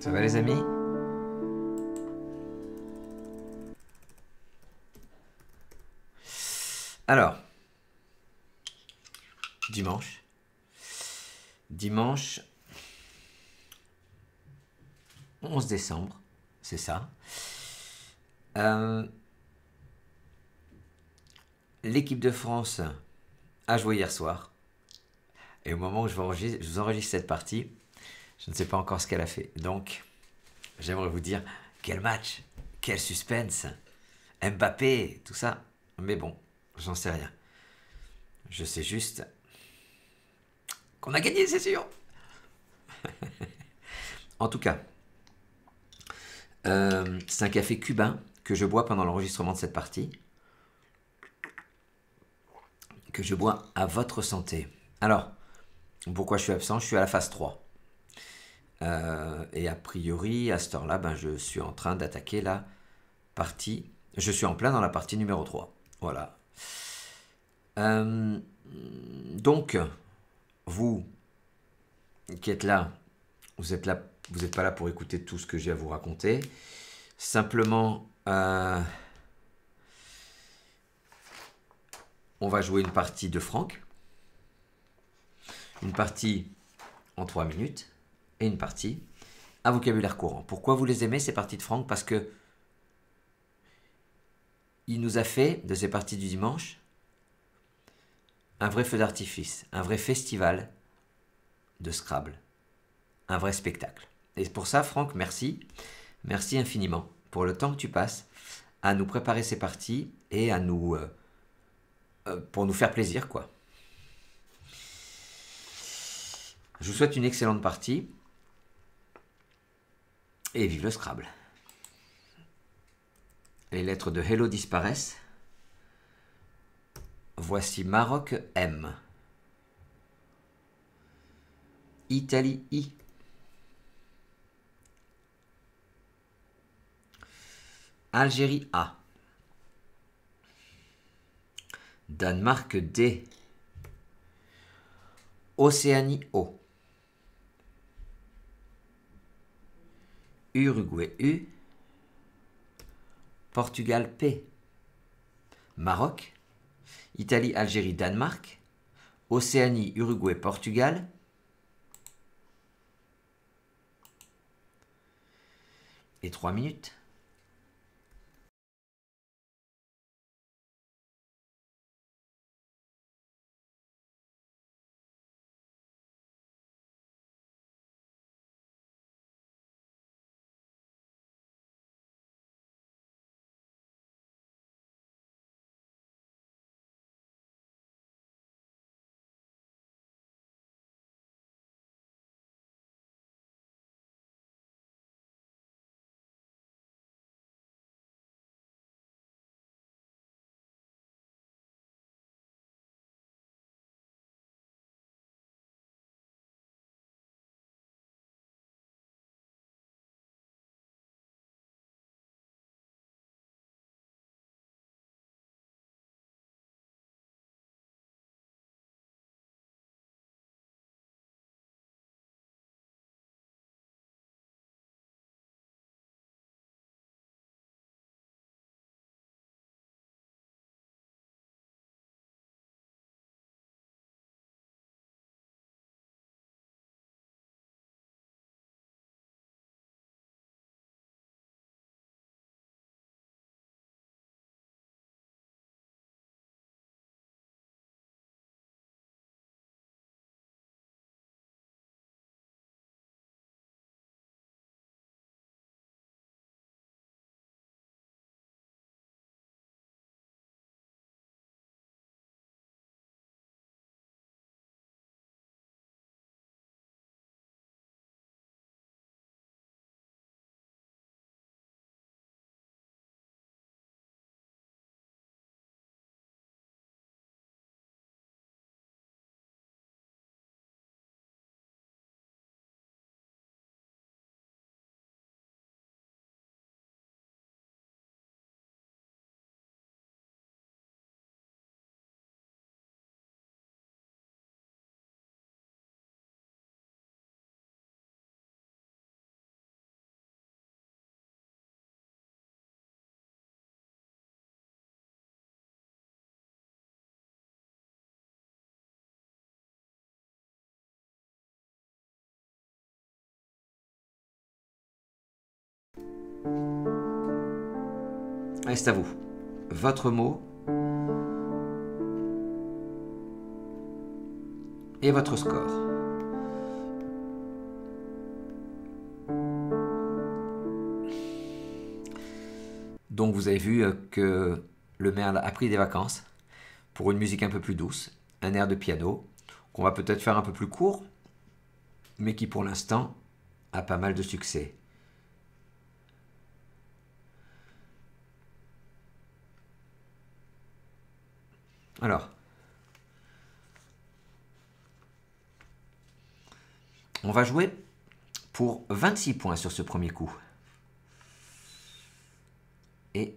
Ça va les amis? Alors, dimanche. Dimanche 11 décembre, c'est ça. L'équipe de France a joué hier soir. Et au moment où je vous enregistre cette partie, je ne sais pas encore ce qu'elle a fait. Donc, j'aimerais vous dire, quel match, quel suspense, Mbappé, tout ça. Mais bon, j'en sais rien. Je sais juste qu'on a gagné, c'est sûr. En tout cas, c'est un café cubain que je bois pendant l'enregistrement de cette partie. Que je bois à votre santé. Alors, pourquoi je suis absent? Je suis à la phase 3. Et a priori, à cette heure-là, je suis en train d'attaquer la partie... Je suis en plein dans la partie numéro 3. Voilà. Donc, vous qui êtes là, vous n'êtes pas là pour écouter tout ce que j'ai à vous raconter. Simplement, on va jouer une partie de Franck. Une partie en 3 minutes. Et une partie à vocabulaire courant. Pourquoi vous les aimez, ces parties de Franck? Parce que il nous a fait, de ces parties du dimanche, un vrai feu d'artifice, un vrai festival de Scrabble, un vrai spectacle. Et pour ça, Franck, merci. Merci infiniment pour le temps que tu passes à nous préparer ces parties et à nous... pour nous faire plaisir, quoi. Je vous souhaite une excellente partie et vive le Scrabble. Les lettres de Hello disparaissent. Voici Maroc M. Italie I. Algérie A. Danemark D. Océanie O. Uruguay U. Portugal P. Maroc. Italie, Algérie, Danemark. Océanie, Uruguay, Portugal. Et 3 minutes. Allez, c'est à vous. Votre mot et votre score. Donc vous avez vu que le merle a pris des vacances pour une musique un peu plus douce, un air de piano, qu'on va peut-être faire un peu plus court, mais qui pour l'instant a pas mal de succès. Alors, on va jouer pour 26 points sur ce premier coup. Et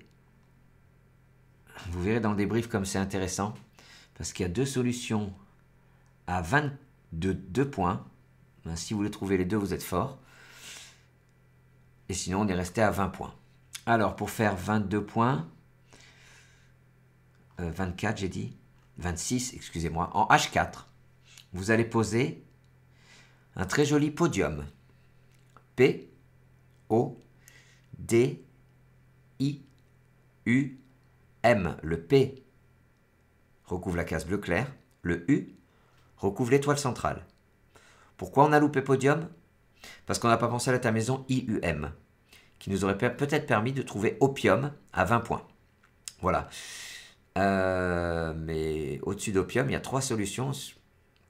vous verrez dans le débrief comme c'est intéressant, parce qu'il y a deux solutions à 22 points. Si vous les trouvez les deux, vous êtes fort. Et sinon, on est resté à 20 points. Alors, pour faire 22 points, 24 j'ai dit, 26, excusez-moi, en H4, vous allez poser un très joli podium. P, O, D, I, U, M. Le P recouvre la case bleu clair, le U recouvre l'étoile centrale. Pourquoi on a loupé podium? Parce qu'on n'a pas pensé à la maison IUM, qui nous aurait peut-être permis de trouver opium à 20 points. Voilà. Mais au-dessus d'opium, il y a 3 solutions.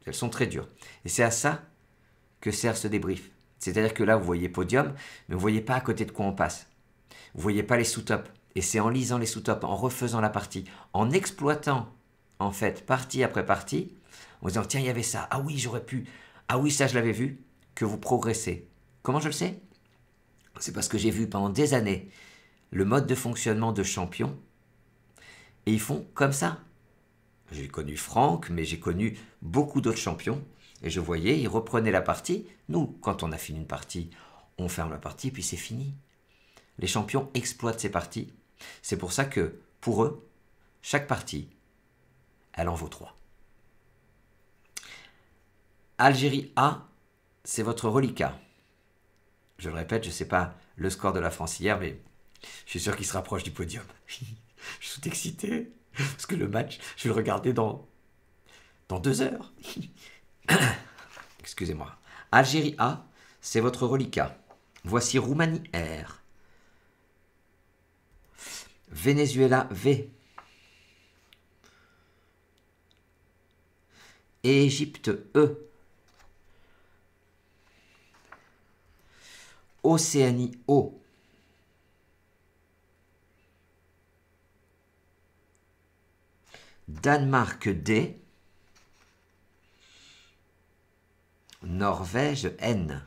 Elles sont très dures. Et c'est à ça que sert ce débrief. C'est-à-dire que là, vous voyez podium, mais vous ne voyez pas à côté de quoi on passe. Vous ne voyez pas les sous-tops. Et c'est en lisant les sous-tops, en refaisant la partie, en exploitant, en fait, partie après partie, en disant, tiens, il y avait ça. Ah oui, j'aurais pu. Ah oui, ça, je l'avais vu. Que vous progressez. Comment je le sais? C'est parce que j'ai vu pendant des années le mode de fonctionnement de champions. Et ils font comme ça. J'ai connu Franck, mais j'ai connu beaucoup d'autres champions. Et je voyais, ils reprenaient la partie. Nous, quand on a fini une partie, on ferme la partie, puis c'est fini. Les champions exploitent ces parties. C'est pour ça que, pour eux, chaque partie, elle en vaut 3. Algérie A, c'est votre reliquat. Je le répète, je ne sais pas le score de la France hier, mais je suis sûr qu'il se rapproche du podium. Je suis excité, parce que le match, je vais le regarder dans 2 heures. Excusez-moi. Algérie A, c'est votre reliquat. Voici Roumanie R. Venezuela V. Égypte E. Océanie O. Danemark D. Norvège N.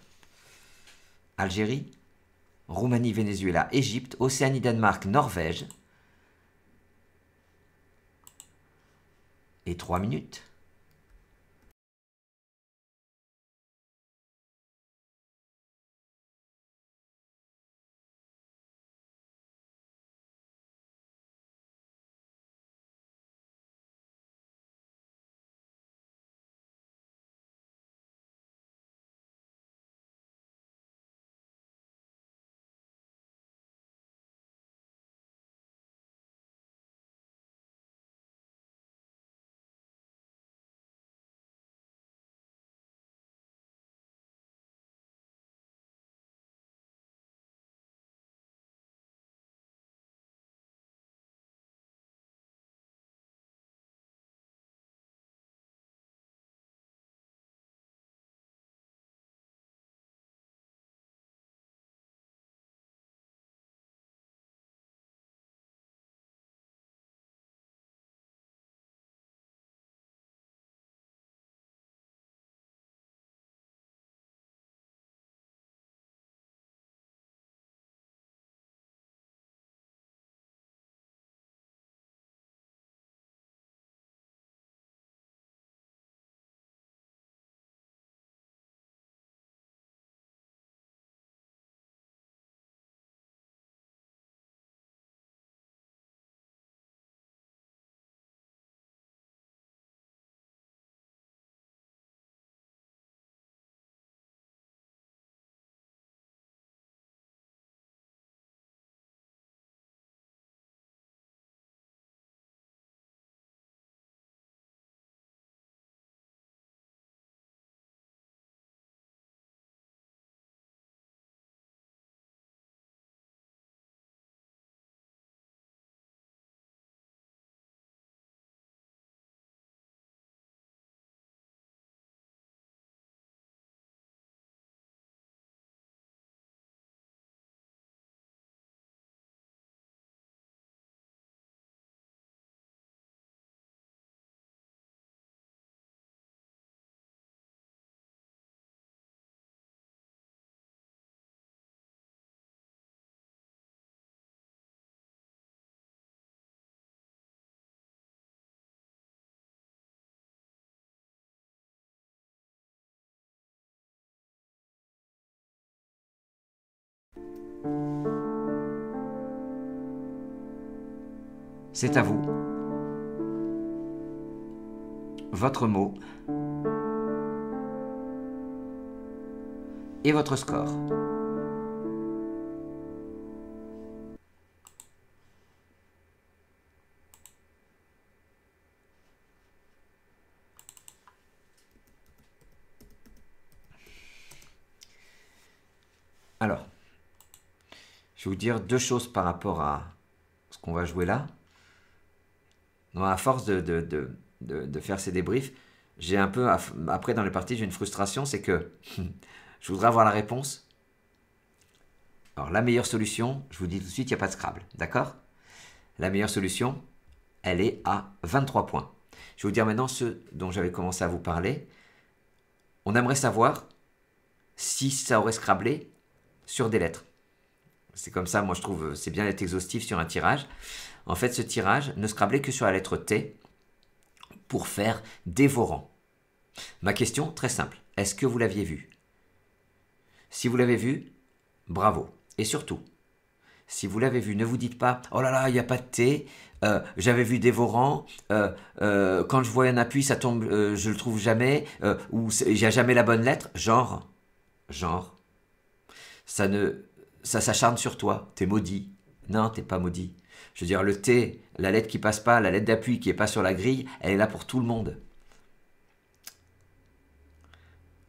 Algérie, Roumanie, Venezuela, Égypte, Océanie, Danemark, Norvège. Et 3 minutes. C'est à vous. Votre mot et votre score. Alors, je vais vous dire deux choses par rapport à ce qu'on va jouer là. Donc, à force de faire ces débriefs, j'ai un peu, après dans les parties, j'ai une frustration, c'est que je voudrais avoir la réponse. Alors la meilleure solution, je vous dis tout de suite, il n'y a pas de Scrabble, d'accord? La meilleure solution, elle est à 23 points. Je vais vous dire maintenant ce dont j'avais commencé à vous parler. On aimerait savoir si ça aurait Scrabblé sur des lettres. C'est comme ça, moi je trouve, c'est bien d'être exhaustif sur un tirage. En fait, ce tirage ne Scrabblait que sur la lettre T pour faire dévorant. Ma question, très simple, est-ce que vous l'aviez vu? Si vous l'avez vu, bravo. Et surtout, si vous l'avez vu, ne vous dites pas « Oh là là, il n'y a pas de T, j'avais vu dévorant, quand je vois un appui, ça tombe, je le trouve jamais, ou il n'y a jamais la bonne lettre. » Genre, ça s'acharne sur toi, t'es maudit. Non, t'es pas maudit. Je veux dire, le T, la lettre qui passe pas, la lettre d'appui qui est pas sur la grille, elle est là pour tout le monde.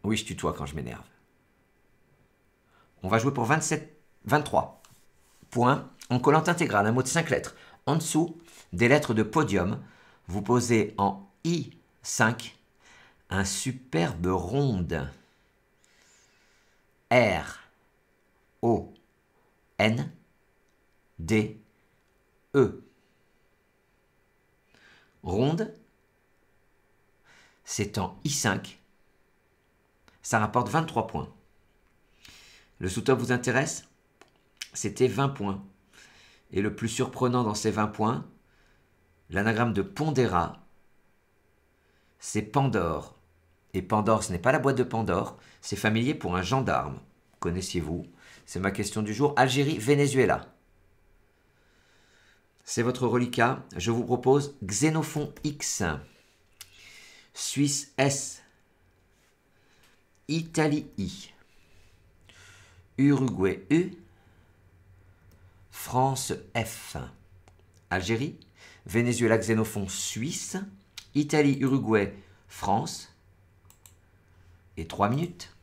Oui, je tutoie quand je m'énerve. On va jouer pour 23 points en collant intégrale, un mot de 5 lettres. En dessous, des lettres de podium. Vous posez en I5 un superbe ronde. R, O, N, D, E. Ronde, c'est en I5. Ça rapporte 23 points. Le sous-top vous intéresse? C'était 20 points. Et le plus surprenant dans ces 20 points, l'anagramme de Pondera, c'est Pandore. Et Pandore, ce n'est pas la boîte de Pandore, c'est familier pour un gendarme. Connaissiez-vous? C'est ma question du jour. Algérie, Venezuela. C'est votre reliquat. Je vous propose Xénophon X, Suisse S, Italie I, Uruguay U, France F. Algérie, Venezuela, Xénophon Suisse, Italie, Uruguay, France. Et 3 minutes.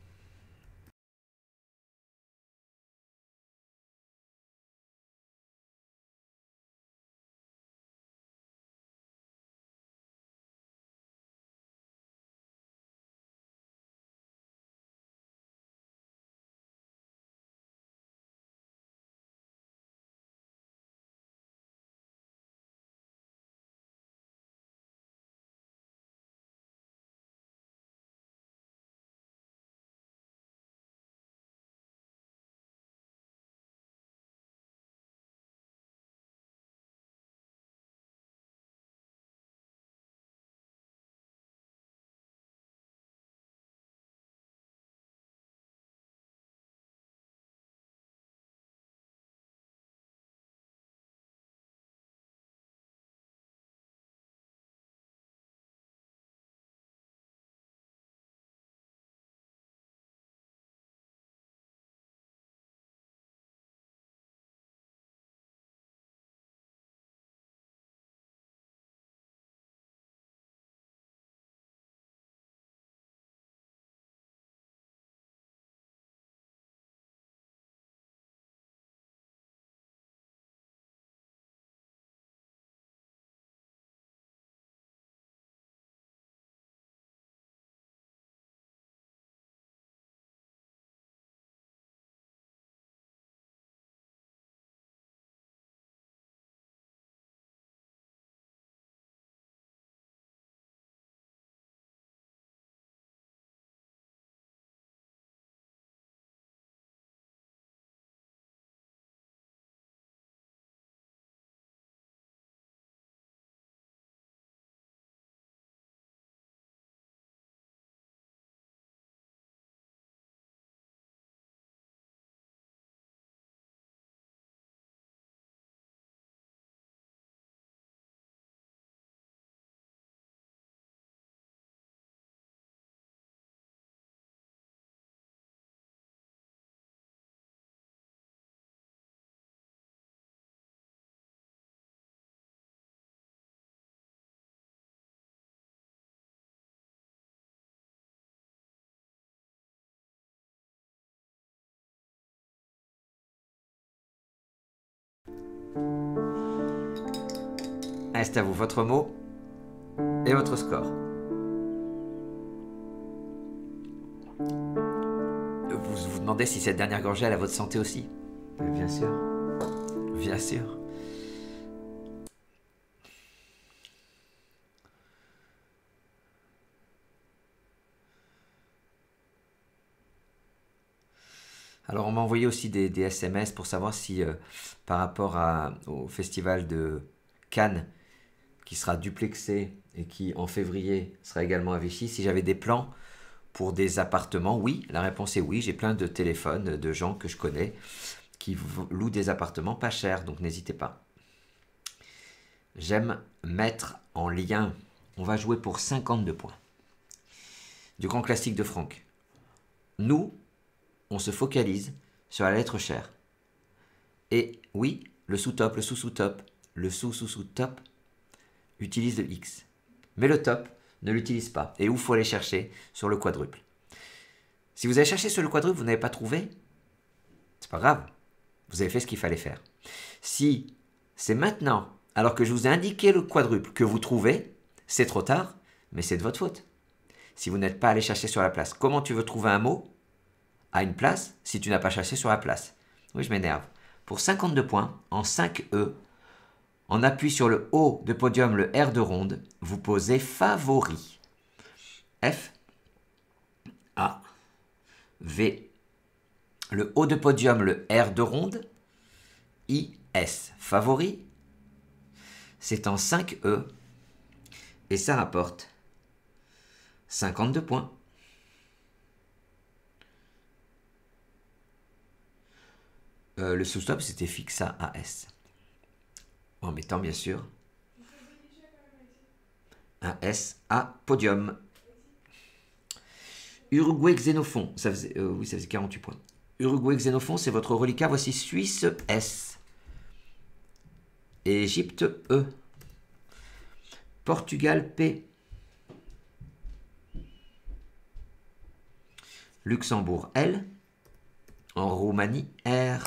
Allez, c'est à vous, votre mot et votre score. Vous vous demandez si cette dernière gorgée elle a votre santé aussi? Bien sûr. Bien sûr. Alors on m'a envoyé aussi des SMS pour savoir si par rapport au festival de Cannes qui sera duplexé et qui en février sera également à Vichy, si j'avais des plans pour des appartements. Oui, la réponse est oui, j'ai plein de téléphones de gens que je connais qui louent des appartements pas chers, donc n'hésitez pas. J'aime mettre en lien. On va jouer pour 52 points. Du grand classique de Franck. Nous, on se focalise sur la lettre chère. Et oui, le sous-top, le sous-sous-top, le sous-sous-sous-top utilise le X. Mais le top ne l'utilise pas. Et où faut aller chercher? Sur le quadruple. Si vous avez cherché sur le quadruple, vous n'avez pas trouvé, c'est pas grave. Vous avez fait ce qu'il fallait faire. Si c'est maintenant, alors que je vous ai indiqué le quadruple, que vous trouvez, c'est trop tard, mais c'est de votre faute. Si vous n'êtes pas allé chercher sur la place, comment tu veux trouver un mot à une place si tu n'as pas cherché sur la place? Oui, je m'énerve. Pour 52 points, en 5E, en appui sur le O de podium, le R de ronde, vous posez favori. F, A, V. Le O de podium, le R de ronde, I, S. Favori, c'est en 5E et ça rapporte 52 points. Le sous-stop, c'était fixa AS. En mettant bien sûr un S à podium. Uruguay Xénophon, ça faisait, oui, ça faisait 48 points. Uruguay Xénophon, c'est votre reliquat. Voici Suisse S. Égypte E. Portugal P. Luxembourg L. En Roumanie R.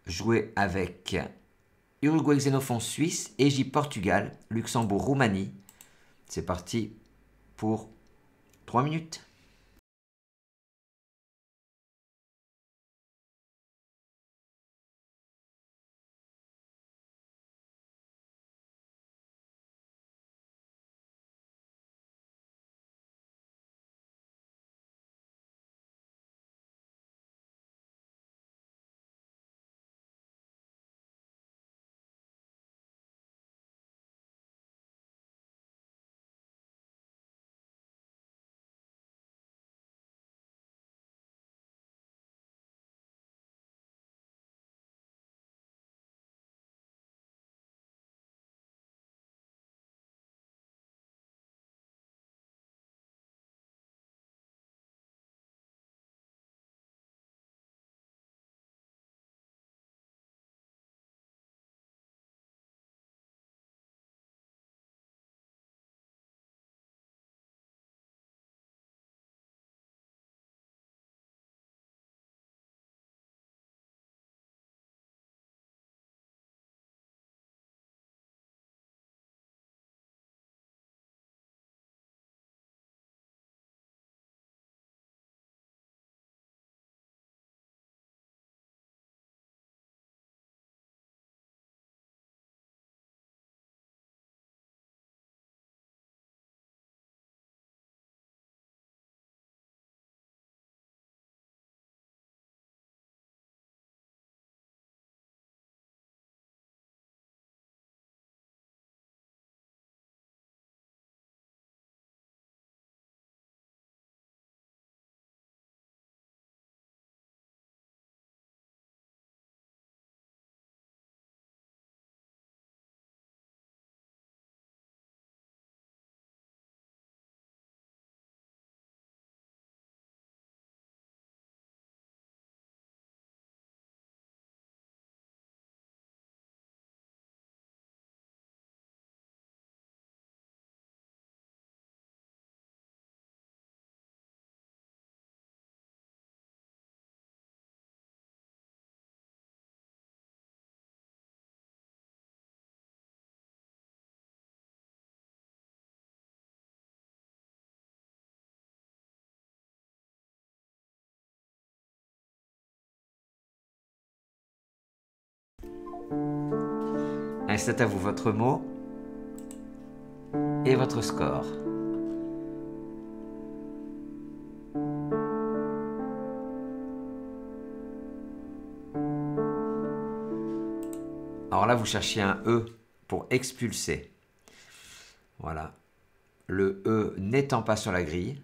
Jouer avec Uruguay Xénophon Suisse, Égypte Portugal, Luxembourg Roumanie. C'est parti pour 3 minutes. Allez, c'est à vous, votre mot et votre score. Alors là, vous cherchiez un E pour expulser. Voilà. Le E n'étant pas sur la grille,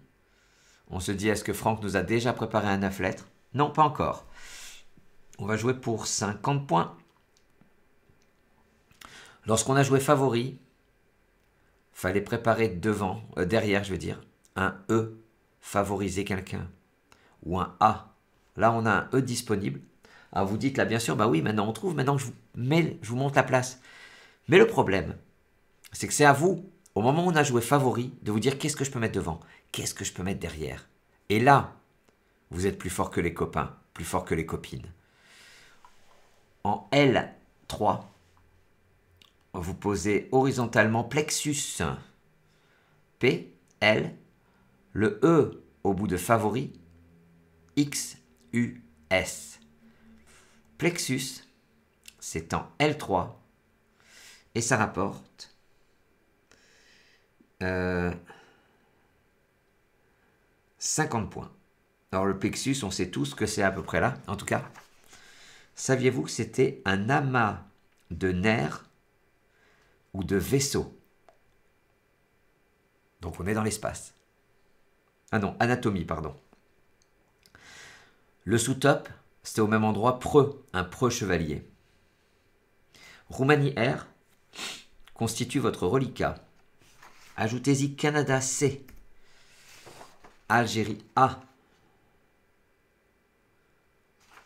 on se dit, est-ce que Franck nous a déjà préparé un 9 lettres? Non, pas encore. On va jouer pour 50 points. Lorsqu'on a joué favori, fallait préparer derrière, je veux dire, un E, favoriser quelqu'un, ou un A. Là, on a un E disponible. Alors vous dites là, bien sûr, bah oui, maintenant on trouve, maintenant que je vous montre la place. Mais le problème, c'est que c'est à vous, au moment où on a joué favori, de vous dire qu'est-ce que je peux mettre devant, qu'est-ce que je peux mettre derrière. Et là, vous êtes plus fort que les copains, plus fort que les copines. En L3, vous posez horizontalement plexus. P, L, le E au bout de favori, X, U, S. Plexus, c'est en L3 et ça rapporte 50 points. Alors le plexus, on sait tous que c'est à peu près là. En tout cas, saviez-vous que c'était un amas de nerfs ou de vaisseaux? Donc on est dans l'espace. Ah non, anatomie, pardon. Le sous-top, c'était au même endroit, preux, un preux chevalier. Roumanie R constitue votre reliquat. Ajoutez-y Canada C, Algérie A,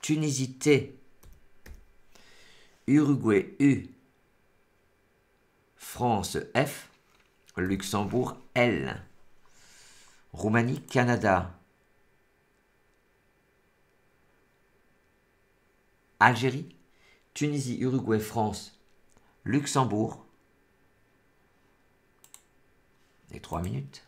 Tunisie T, Uruguay U, France F, Luxembourg L, Roumanie Canada, Algérie, Tunisie, Uruguay, France, Luxembourg. Et 3 minutes.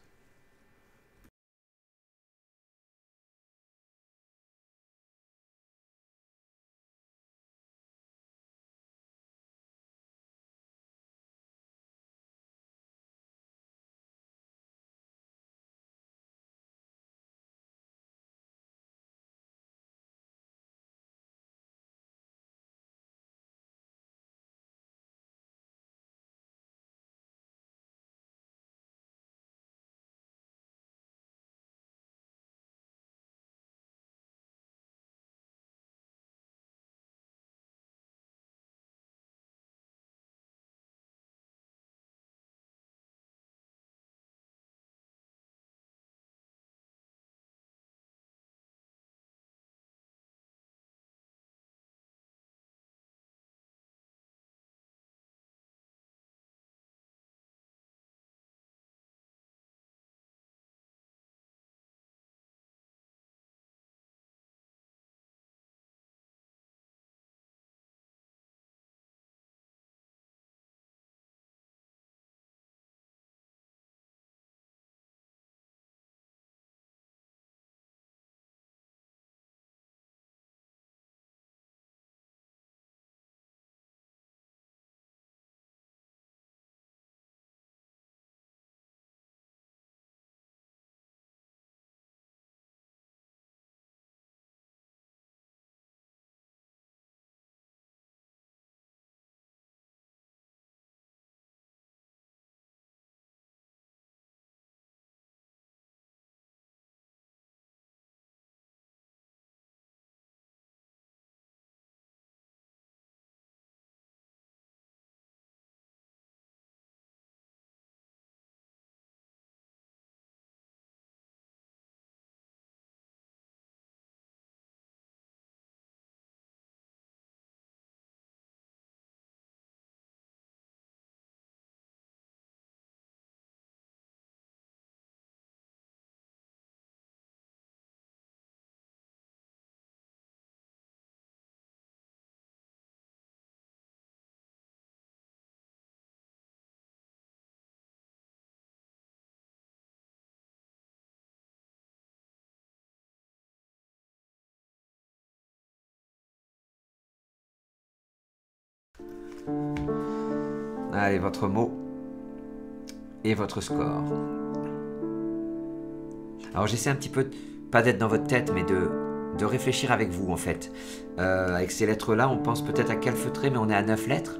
Allez, votre mot et votre score. Alors j'essaie un petit peu, pas d'être dans votre tête, mais de réfléchir avec vous en fait. Avec ces lettres-là, on pense peut-être à calfeutrer, mais on est à 9 lettres.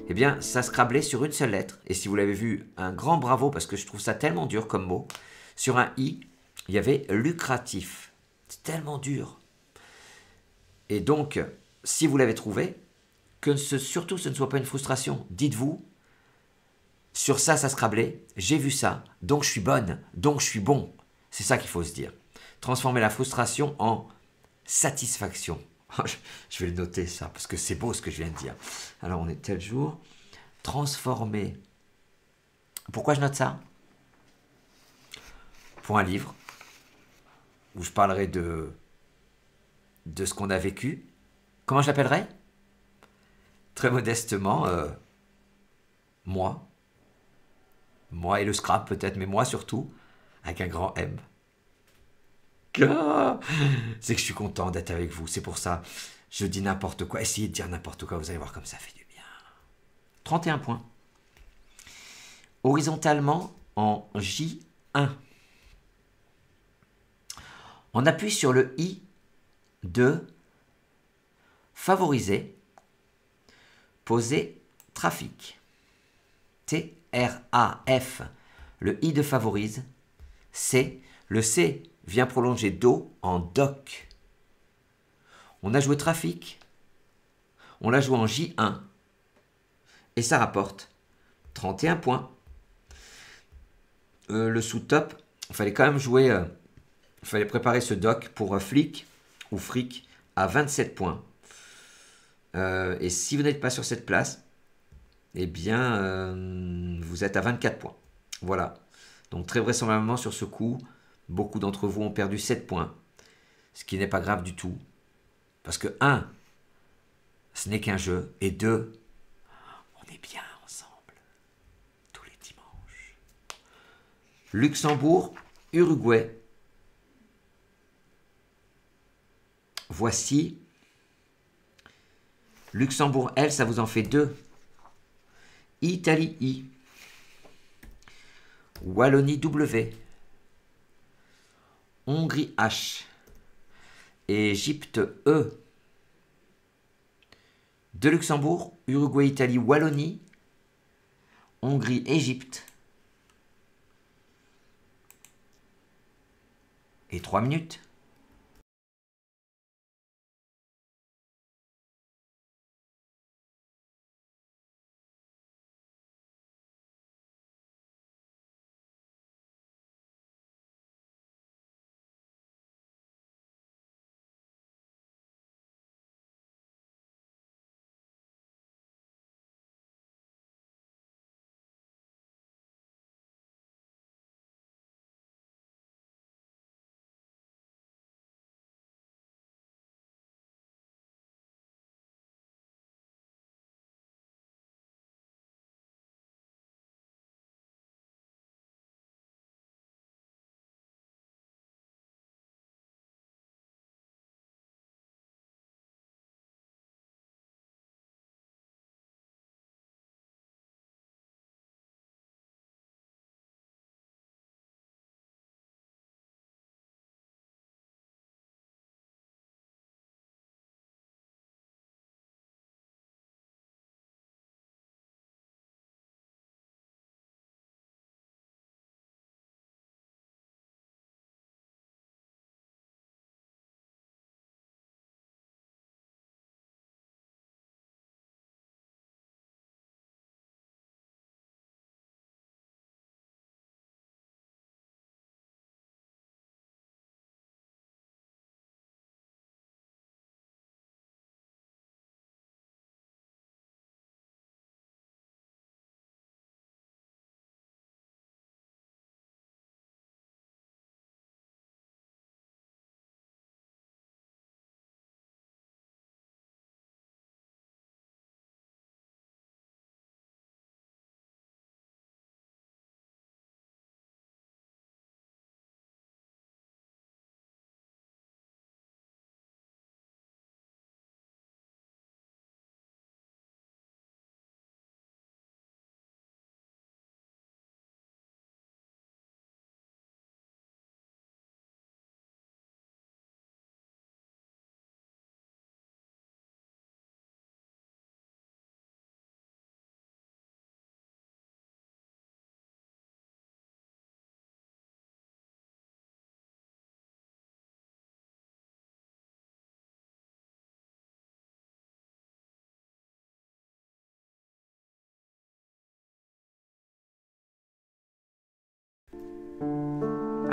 Eh bien, ça scrablait sur une seule lettre. Et si vous l'avez vu, un grand bravo, parce que je trouve ça tellement dur comme mot. Sur un i, il y avait lucratif. C'est tellement dur. Et donc, si vous l'avez trouvé, que surtout ce ne soit pas une frustration. Dites-vous, sur ça, ça scrablait, j'ai vu ça, donc je suis bonne, donc je suis bon. C'est ça qu'il faut se dire. Transformer la frustration en satisfaction. Je vais le noter ça, parce que c'est beau ce que je viens de dire. Alors on est tel jour. Transformer. Pourquoi je note ça? Pour un livre, où je parlerai de ce qu'on a vécu. Comment je l'appellerai? Très modestement, moi. Moi et le scrap peut-être, mais moi surtout, avec un grand M. Ah, c'est que je suis content d'être avec vous, c'est pour ça. Je dis n'importe quoi, essayez de dire n'importe quoi, vous allez voir comme ça fait du bien. 31 points. Horizontalement en J1. On appuie sur le I de favoriser, poser trafic. T-R-A-F. Le I de favorise. C. Le C vient prolonger Do en doc. On a joué trafic. On l'a joué en J1. Et ça rapporte 31 points. Le sous-top, il fallait quand même jouer, il fallait préparer ce doc pour flic ou fric à 27 points. Et si vous n'êtes pas sur cette place, eh bien, vous êtes à 24 points. Voilà. Donc très vraisemblablement sur ce coup, beaucoup d'entre vous ont perdu 7 points. Ce qui n'est pas grave du tout. Parce que 1, ce n'est qu'un jeu. Et 2, on est bien ensemble. Tous les dimanches. Luxembourg, Uruguay. Voici. Luxembourg, L, ça vous en fait 2. Italie, I. Wallonie, W. Hongrie, H. Égypte, E. De Luxembourg, Uruguay, Italie, Wallonie. Hongrie, Égypte. Et 3 minutes.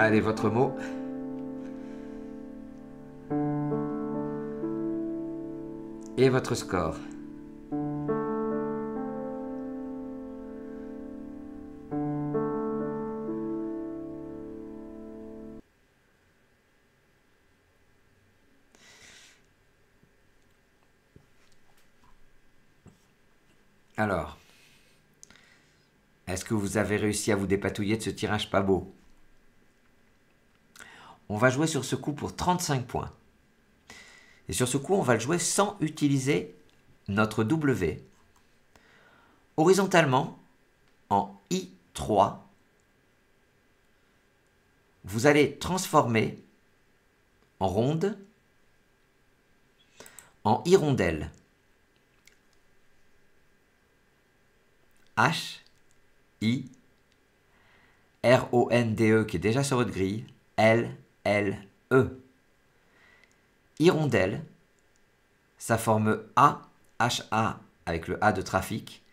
Allez, votre mot. Et votre score. Alors, est-ce que vous avez réussi à vous dépatouiller de ce tirage pas beau? On va jouer sur ce coup pour 35 points. Et sur ce coup, on va le jouer sans utiliser notre W. Horizontalement, en I3, vous allez transformer en ronde en hirondelle. H, I, R-O-N-D-E qui est déjà sur votre grille, L, L, E. Hirondelle, ça forme A, H-A avec le A de trafic.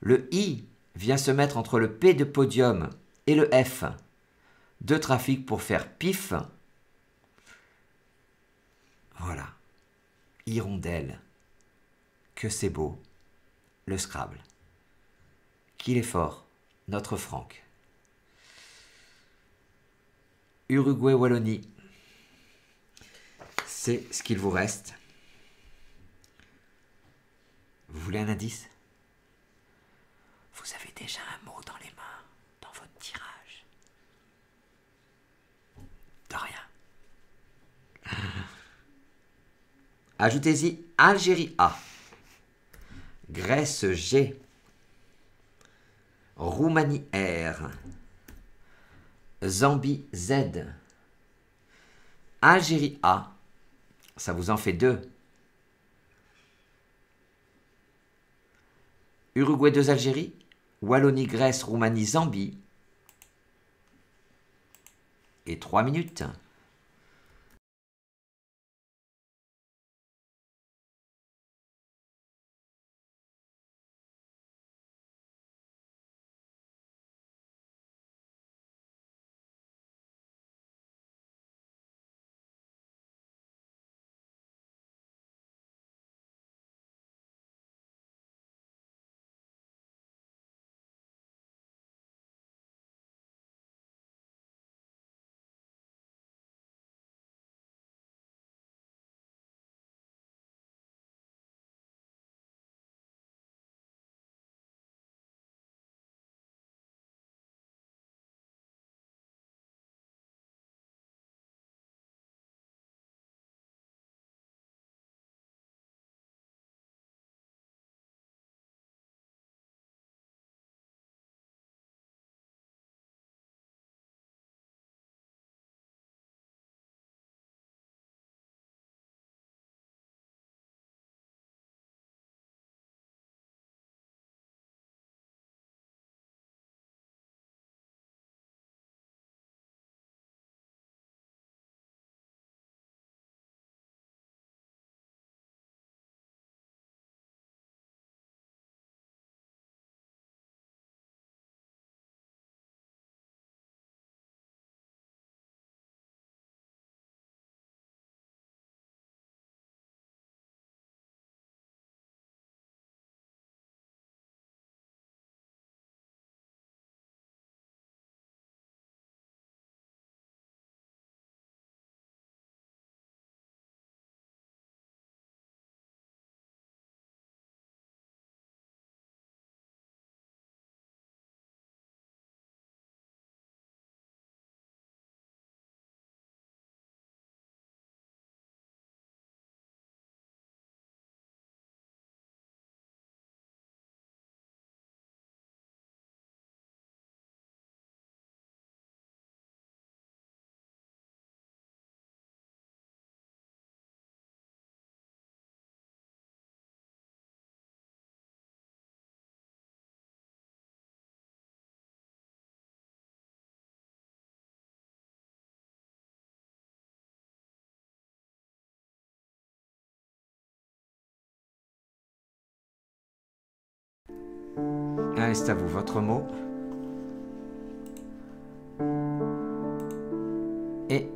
Le I vient se mettre entre le P de podium et le F de trafic pour faire pif. Voilà. Hirondelle. Que c'est beau. Le Scrabble. Qu'il est fort, notre Franck. Uruguay-Wallonie. C'est ce qu'il vous reste. Vous voulez un indice? Vous avez déjà un mot dans les mains, dans votre tirage. De rien. Ajoutez-y Algérie A, Grèce G, Roumanie R, Zambie Z, Algérie A, ça vous en fait 2. Uruguay 2 Algérie, Wallonie, Grèce, Roumanie, Zambie. Et 3 minutes. Allez, c'est à vous, votre mot. Et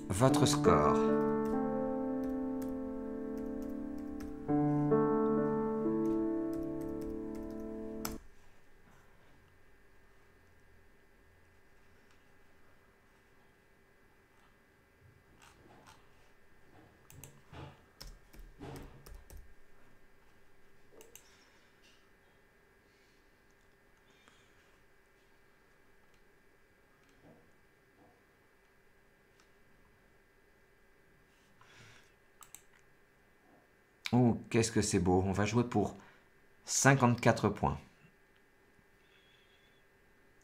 votre score. Oh, qu'est-ce que c'est beau. On va jouer pour 54 points.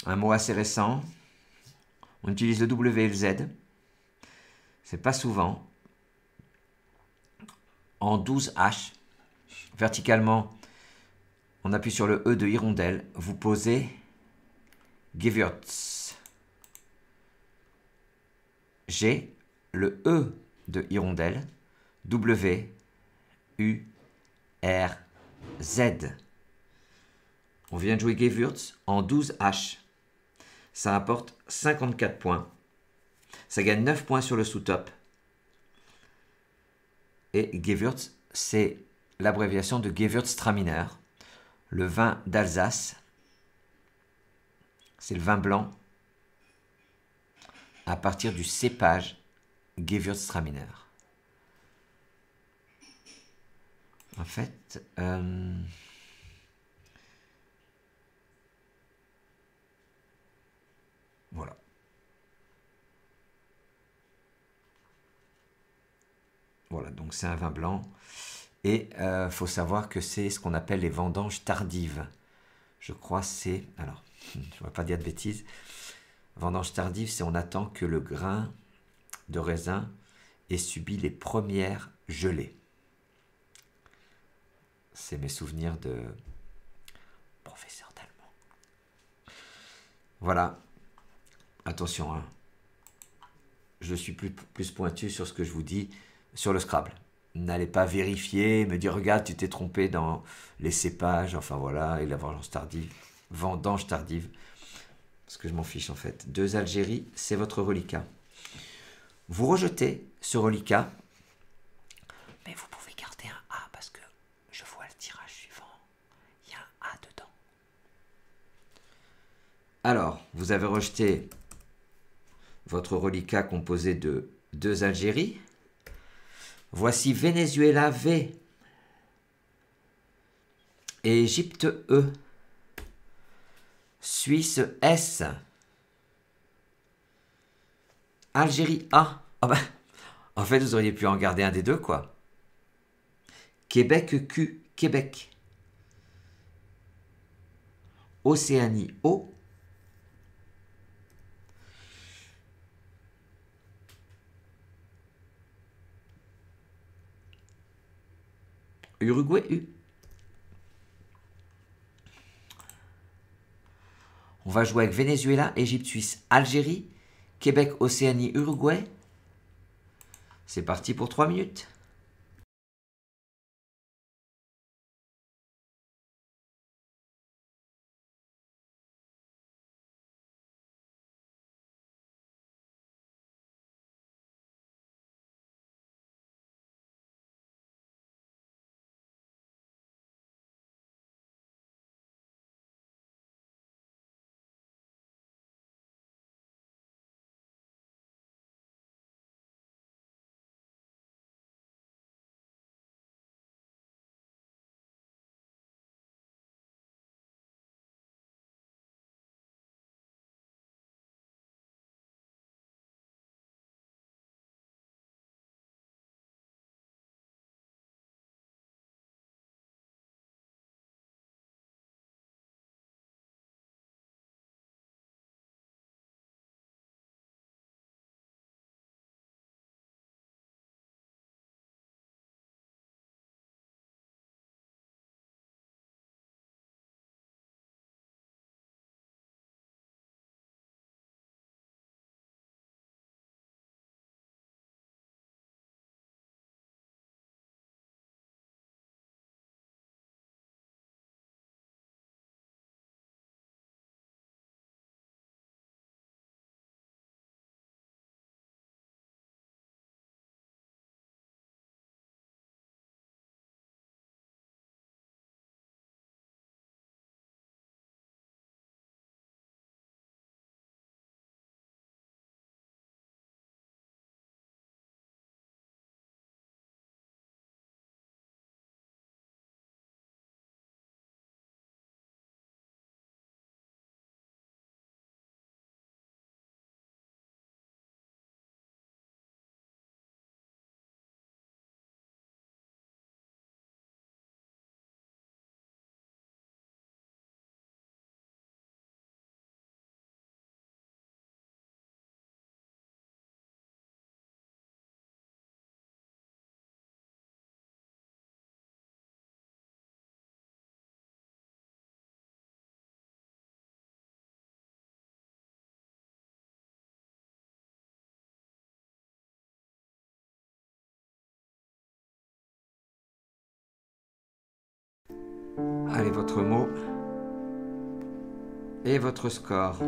Un mot assez récent. On utilise le W et le Z. C'est pas souvent. En 12 H. Verticalement, on appuie sur le E de hirondelle. Vous posez Gewürz. G, le E de hirondelle. W, U, R, Z. On vient de jouer Gewürz en 12 H. Ça rapporte 54 points. Ça gagne 9 points sur le sous-top. Et Gewürz, c'est l'abréviation de Gewürztraminer, le vin d'Alsace. C'est le vin blanc à partir du cépage Gewürztraminer. En fait, voilà. Voilà, donc c'est un vin blanc. Et il faut savoir que c'est ce qu'on appelle les vendanges tardives. Je crois c'est... Alors, je ne vais pas dire de bêtises. Vendange tardive, c'est on attend que le grain de raisin ait subi les premières gelées. C'est mes souvenirs de professeur d'allemand. Voilà. Attention, hein. Je suis plus pointu sur ce que je vous dis sur le Scrabble. N'allez pas vérifier, me dire regarde, tu t'es trompé dans les cépages, enfin voilà, et la vendange tardive. Vendange tardive. Parce que je m'en fiche en fait. 2 Algérie, c'est votre reliquat. Vous rejetez ce reliquat, mais vous pouvez garder un A parce que je vois le tirage suivant. Il y a un A dedans. Alors, vous avez rejeté votre reliquat composé de 2 Algérie. Voici Venezuela V et Égypte E. Suisse S. Algérie A. Ah bah, en fait, vous auriez pu en garder un des deux, quoi. Québec Q. Québec. Océanie O. Uruguay U. On va jouer avec Venezuela, Égypte, Suisse, Algérie, Québec, Océanie, Uruguay. C'est parti pour 3 minutes. Allez, votre mot et votre score.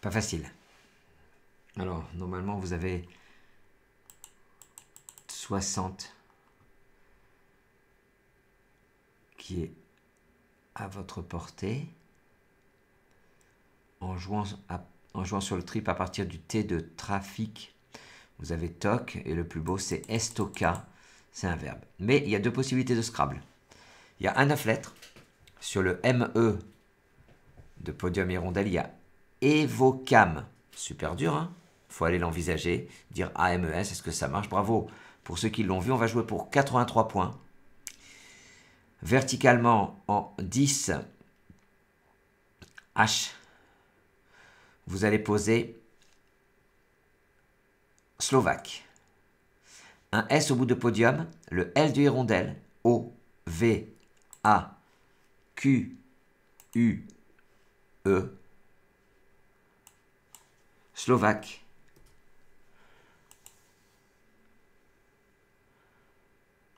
Pas facile. Alors, normalement, vous avez 60 qui est à votre portée. En jouant sur le trip à partir du T de trafic, vous avez toc, et le plus beau, c'est estoca, c'est un verbe. Mais il y a deux possibilités de Scrabble. Il y a un 9 lettres. Sur le ME de Podium Hirondelle, il y a Evocam. Super dur, hein? Faut aller l'envisager, dire AMES, est-ce que ça marche? Bravo pour ceux qui l'ont vu, on va jouer pour 83 points. Verticalement, en 10 H, vous allez poser Slovaque. Un S au bout de Podium, le L de Hirondelle, O, V, A, Q, U, E, Slovaque.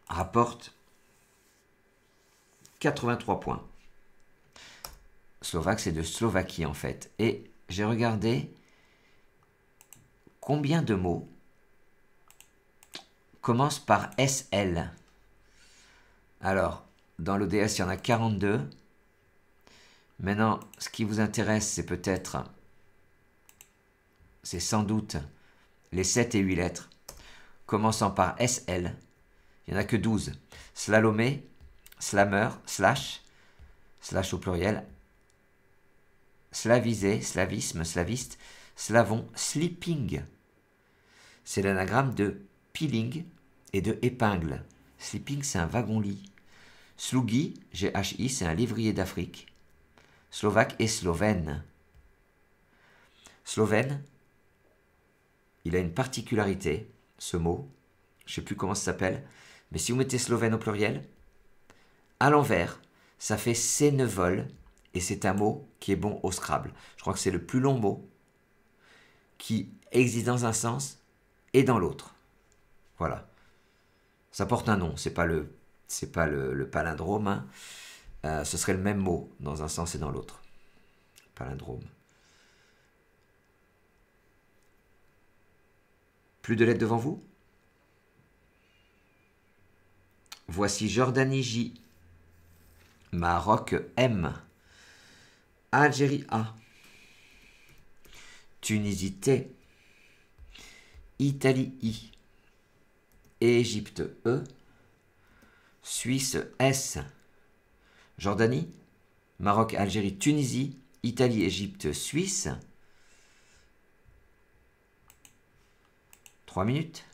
Rapporte 83 points. Slovaque, c'est de Slovaquie en fait. Et j'ai regardé combien de mots commencent par SL. Alors, dans l'ODS, il y en a 42. Maintenant, ce qui vous intéresse, c'est peut-être, c'est sans doute les 7 et 8 lettres, commençant par SL. Il n'y en a que 12. Slalomé, slammer, slash au pluriel, slavisé, slavisme, slaviste, slavon, sleeping. C'est l'anagramme de peeling et de épingle. Sleeping, c'est un wagon-lit. Slugi, G-H-I, c'est un lévrier d'Afrique. Slovaque et slovène. Slovène, il a une particularité, ce mot. Je ne sais plus comment ça s'appelle. Mais si vous mettez slovène au pluriel, à l'envers, ça fait sénevol. Et c'est un mot qui est bon au Scrabble. Je crois que c'est le plus long mot qui existe dans un sens et dans l'autre. Voilà. Ça porte un nom, c'est pas le palindrome. Hein. Ce serait le même mot dans un sens et dans l'autre. Palindrome. Plus de lettres devant vous? Voici Jordanie J, Maroc M, Algérie A, Tunisie T, Italie I, Égypte E, Suisse S, Jordanie, Maroc, Algérie, Tunisie, Italie, Égypte, Suisse. 3 minutes.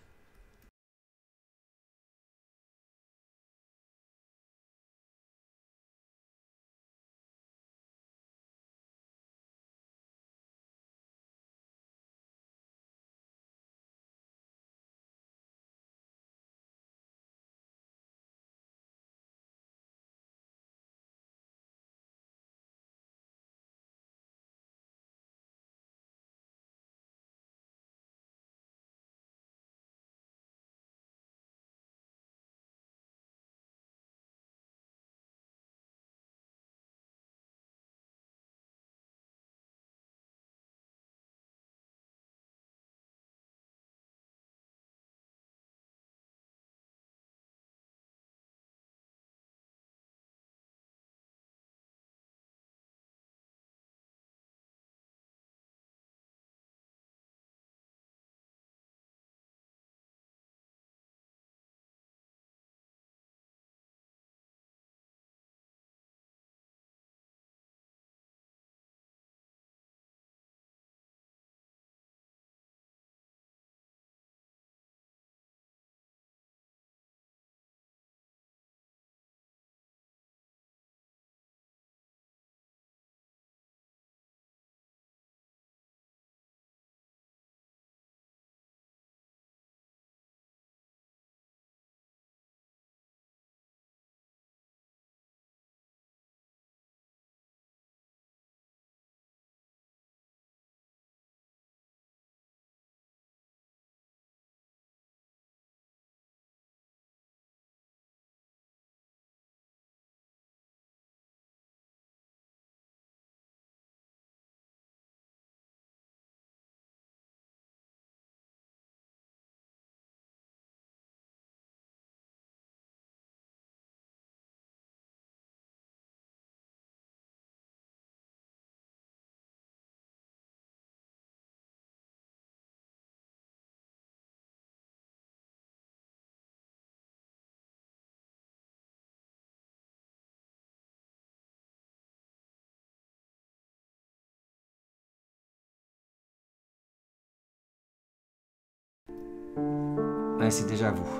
connaissez déjà vous.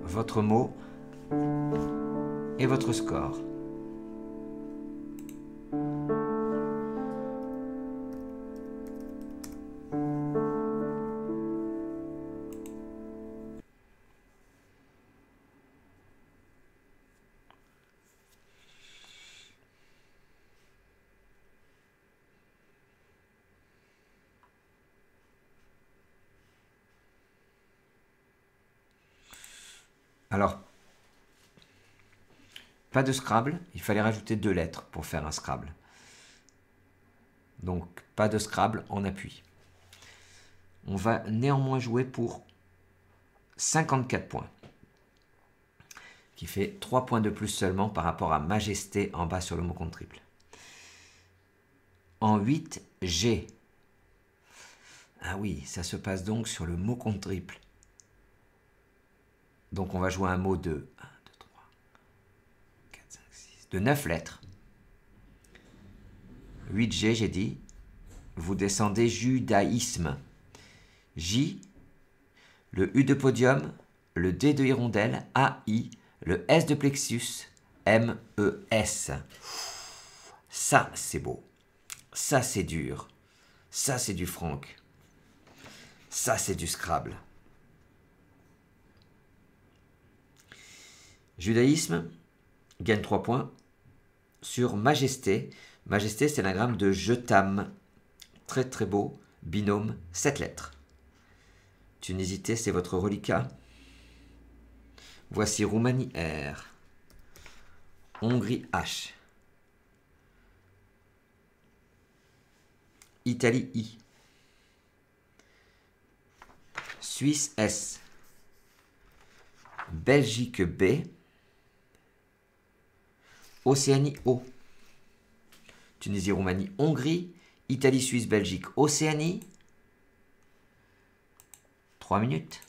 Votre mot et votre score. Alors, pas de Scrabble, il fallait rajouter 2 lettres pour faire un Scrabble. Donc, pas de Scrabble en appui. On va néanmoins jouer pour 54 points, qui fait 3 points de plus seulement par rapport à Majesté en bas sur le mot compte triple. En 8, G. Ah oui, ça se passe donc sur le mot compte triple. Donc on va jouer un mot de 1, 2, 3, 4, 5, 6, de 9 lettres. 8G, j'ai dit. Vous descendez judaïsme. J, le U de podium, le D de hirondelle, AI, le S de plexus, MES. Ça, c'est beau. Ça, c'est dur. Ça, c'est du Franck. Ça, c'est du Scrabble. Judaïsme gagne 3 points sur Majesté. Majesté, c'est l'anagramme de je t'aime. Très très beau. Binôme, 7 lettres. Tunisité, c'est votre reliquat. Voici Roumanie R. Hongrie H. Italie I. Suisse S. Belgique B. Océanie O. Tunisie, Roumanie, Hongrie. Italie, Suisse, Belgique, Océanie. 3 minutes.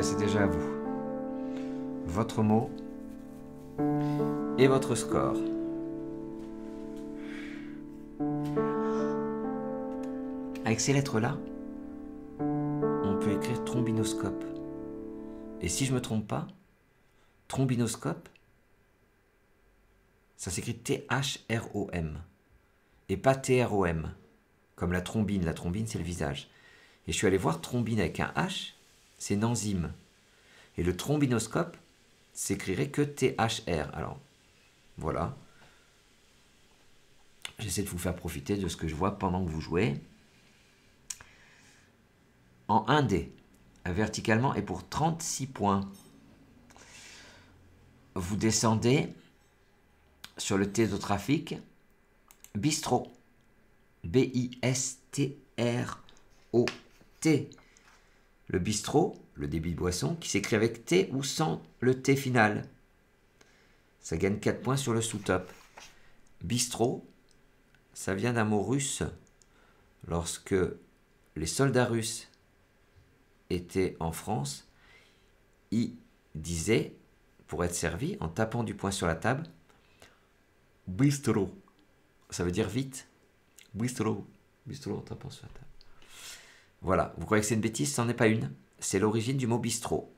c'est déjà à vous. Votre mot et votre score. Avec ces lettres-là, on peut écrire trombinoscope. Et si je ne me trompe pas, trombinoscope, ça s'écrit T-H-R-O-M. Et pas T-R-O-M, comme la trombine. La trombine, c'est le visage. Et je suis allé voir trombine avec un H, c'est une enzyme. Et le trombinoscope s'écrirait que T-H-R. Alors, voilà. J'essaie de vous faire profiter de ce que je vois pendant que vous jouez. En 1D, verticalement, et pour 36 points, vous descendez sur le T de trafic, bistrot. B-I-S-T-R-O-T. Le bistrot, le débit de boisson, qui s'écrit avec T ou sans le T final. Ça gagne 4 points sur le sous-top. Bistrot, ça vient d'un mot russe. Lorsque les soldats russes étaient en France, ils disaient, pour être servis, en tapant du poing sur la table, bistrot. Ça veut dire vite. Bistrot. Bistrot en tapant sur la table. Voilà, vous croyez que c'est une bêtise? Ce n'en est pas une. C'est l'origine du mot bistrot.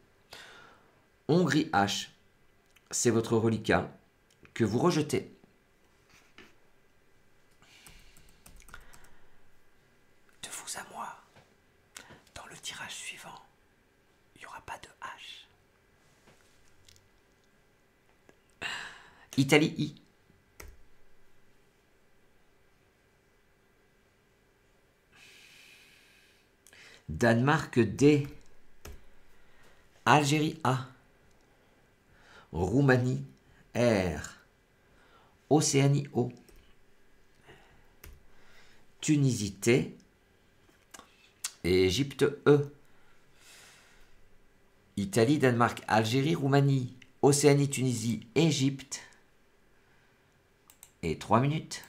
Hongrie H, c'est votre reliquat que vous rejetez. De vous à moi, dans le tirage suivant, il n'y aura pas de H. Italie I. Danemark D. Algérie A. Roumanie R. Océanie O. Tunisie T. Et Égypte E. Italie, Danemark, Algérie, Roumanie, Océanie, Tunisie, Égypte. Et 3 minutes.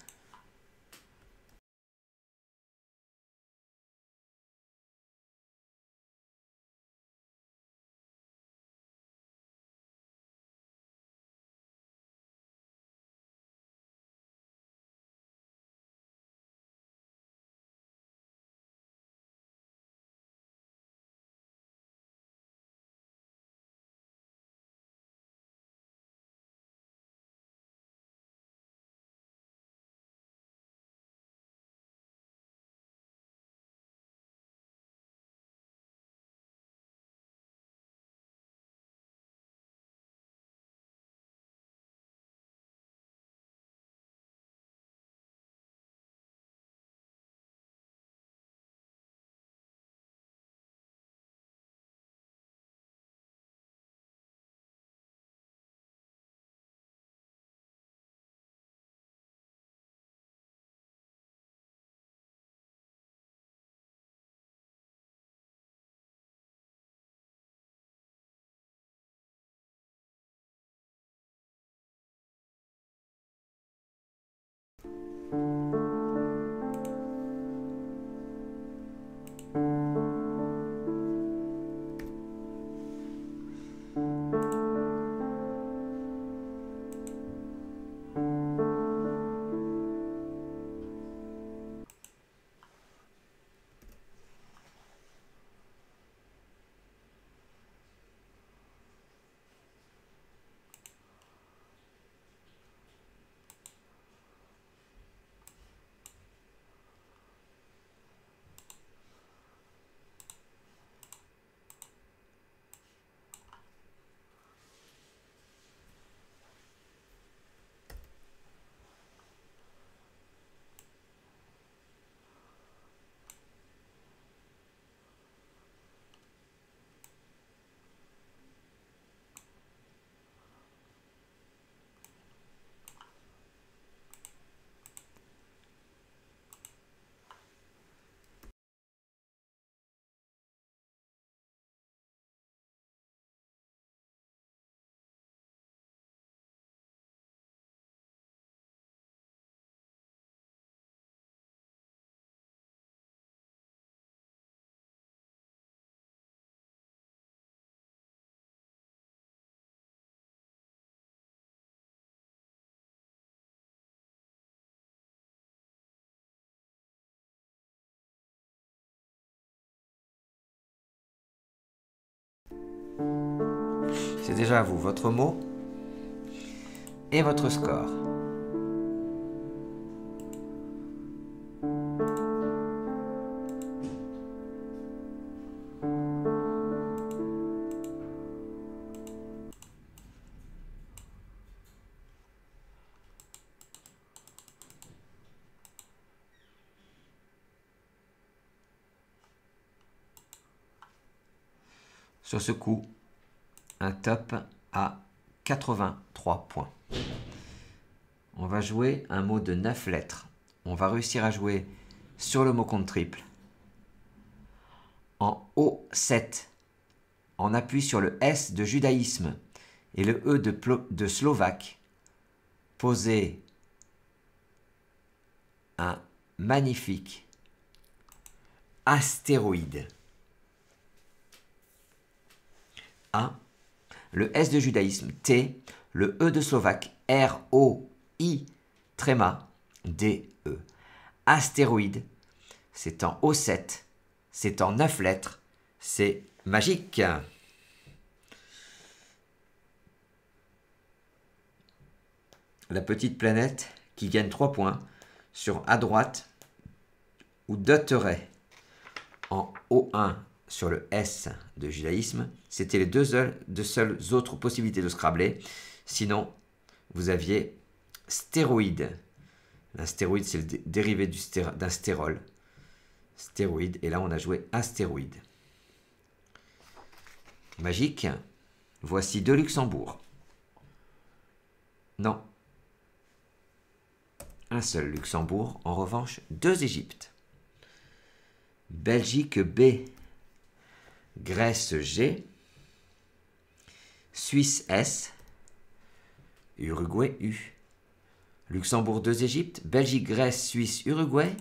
C'est déjà à vous, votre mot et votre score. Sur ce coup, un top à 83 points. On va jouer un mot de 9 lettres. On va réussir à jouer sur le mot compte triple. En O7, en appui sur le S de judaïsme et le E de slovaque, poser un magnifique astéroïde. A, le S de judaïsme, T, le E de slovaque, R, O, I, tréma, D, E. Astéroïde, c'est en O7, c'est en 9 lettres, c'est magique. La petite planète qui gagne 3 points sur à droite ou doterait en O1 sur le S de judaïsme. C'était les deux seules autres possibilités de scrabler. Sinon, vous aviez stéroïde. Un stéroïde, c'est le dérivé d'un stérol. Stéroïde. Et là, on a joué astéroïde. Magique. Voici 2 Luxembourg. Non. Un seul Luxembourg. En revanche, 2 Égyptes. Belgique B. Grèce G. Suisse S. Uruguay U. Luxembourg 2 Égypte. Belgique, Grèce, Suisse, Uruguay.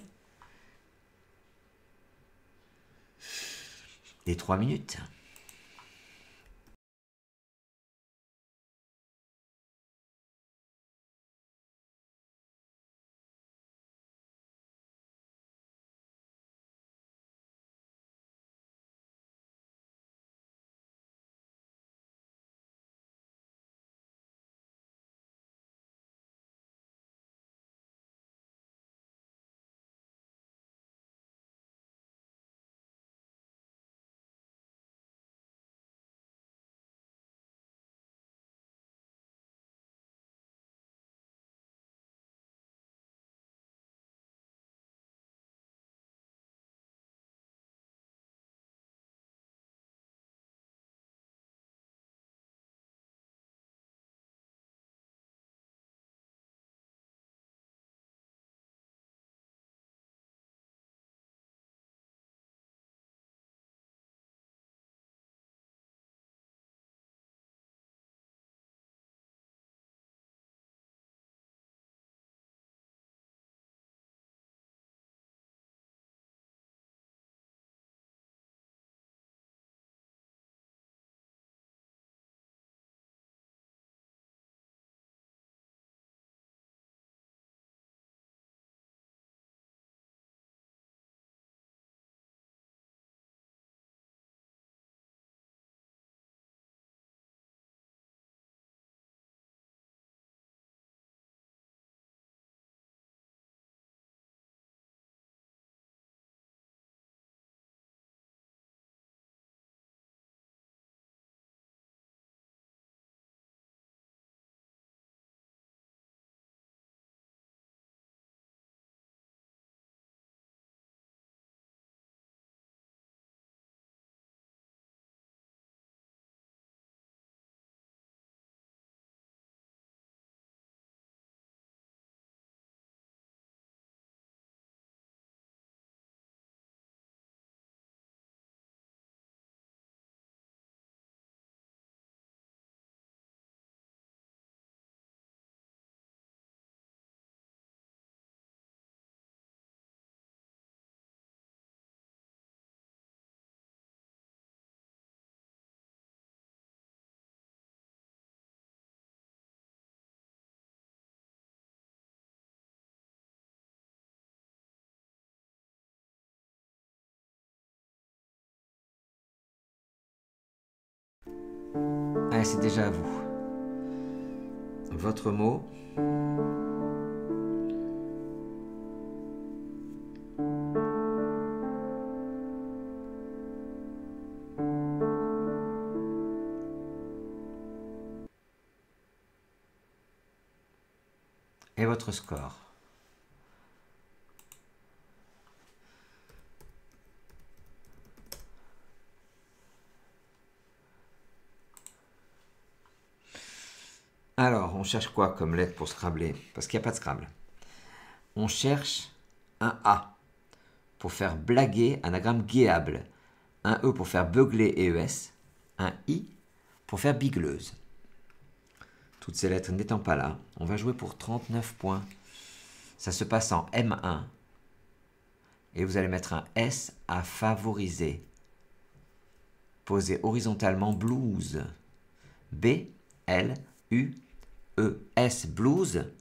Les 3 minutes. c'est déjà à vous. Votre mot. Et votre score. Alors, on cherche quoi comme lettre pour Scrabble? Parce qu'il n'y a pas de Scrabble. On cherche un A pour faire blaguer, anagramme guéable. Un E pour faire beugler, EES. Un I pour faire bigleuse. Toutes ces lettres n'étant pas là, on va jouer pour 39 points. Ça se passe en M1. Et vous allez mettre un S à favoriser. Posez horizontalement blues. B, L, U, E, S, blues.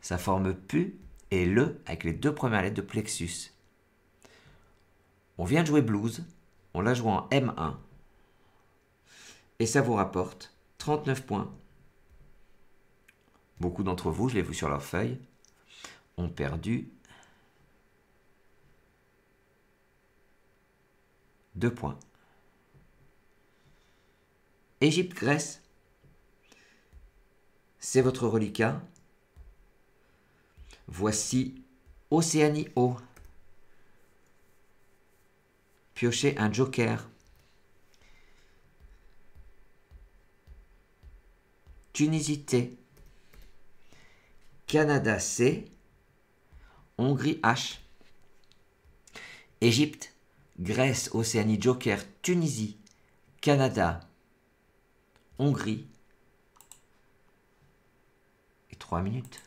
Ça forme PU et LE avec les deux premières lettres de plexus. On vient de jouer blues. On l'a joué en M1. Et ça vous rapporte 39 points. Beaucoup d'entre vous, je l'ai vu sur leur feuille, ont perdu 2 points. Égypte-Grèce, c'est votre reliquat. Voici Océanie O. Piochez un joker. Tunisie T. Canada C. Hongrie H. Égypte, Grèce, Océanie, Joker, Tunisie, Canada, Hongrie. Et 3 minutes.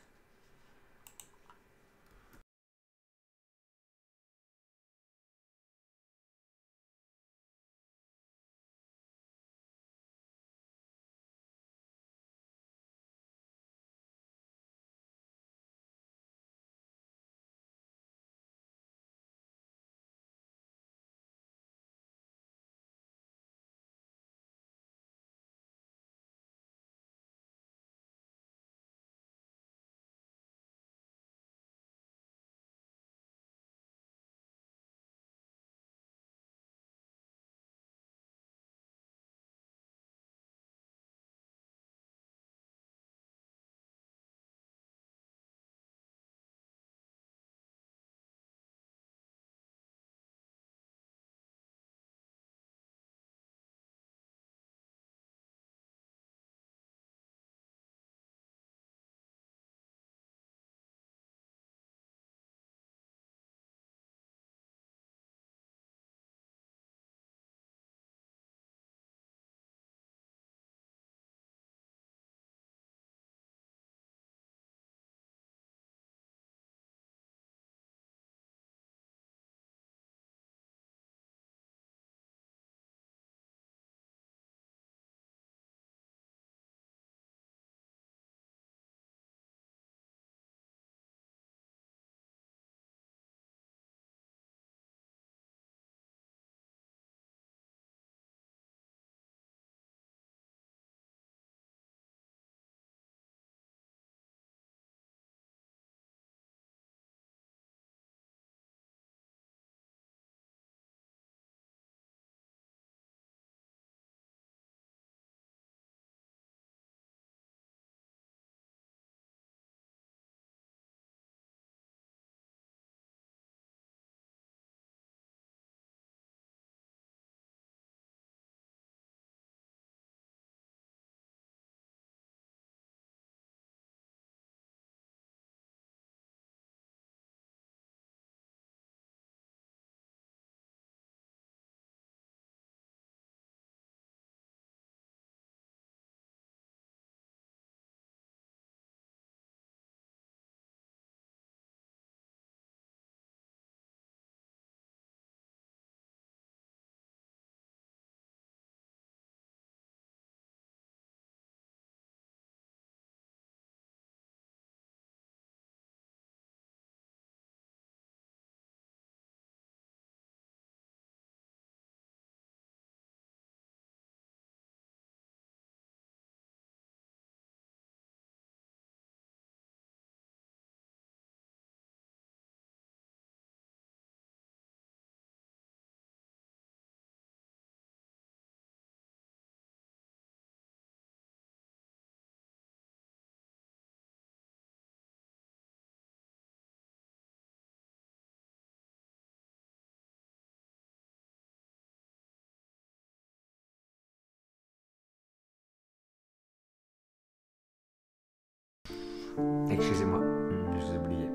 Excusez-moi, je vous ai oublié.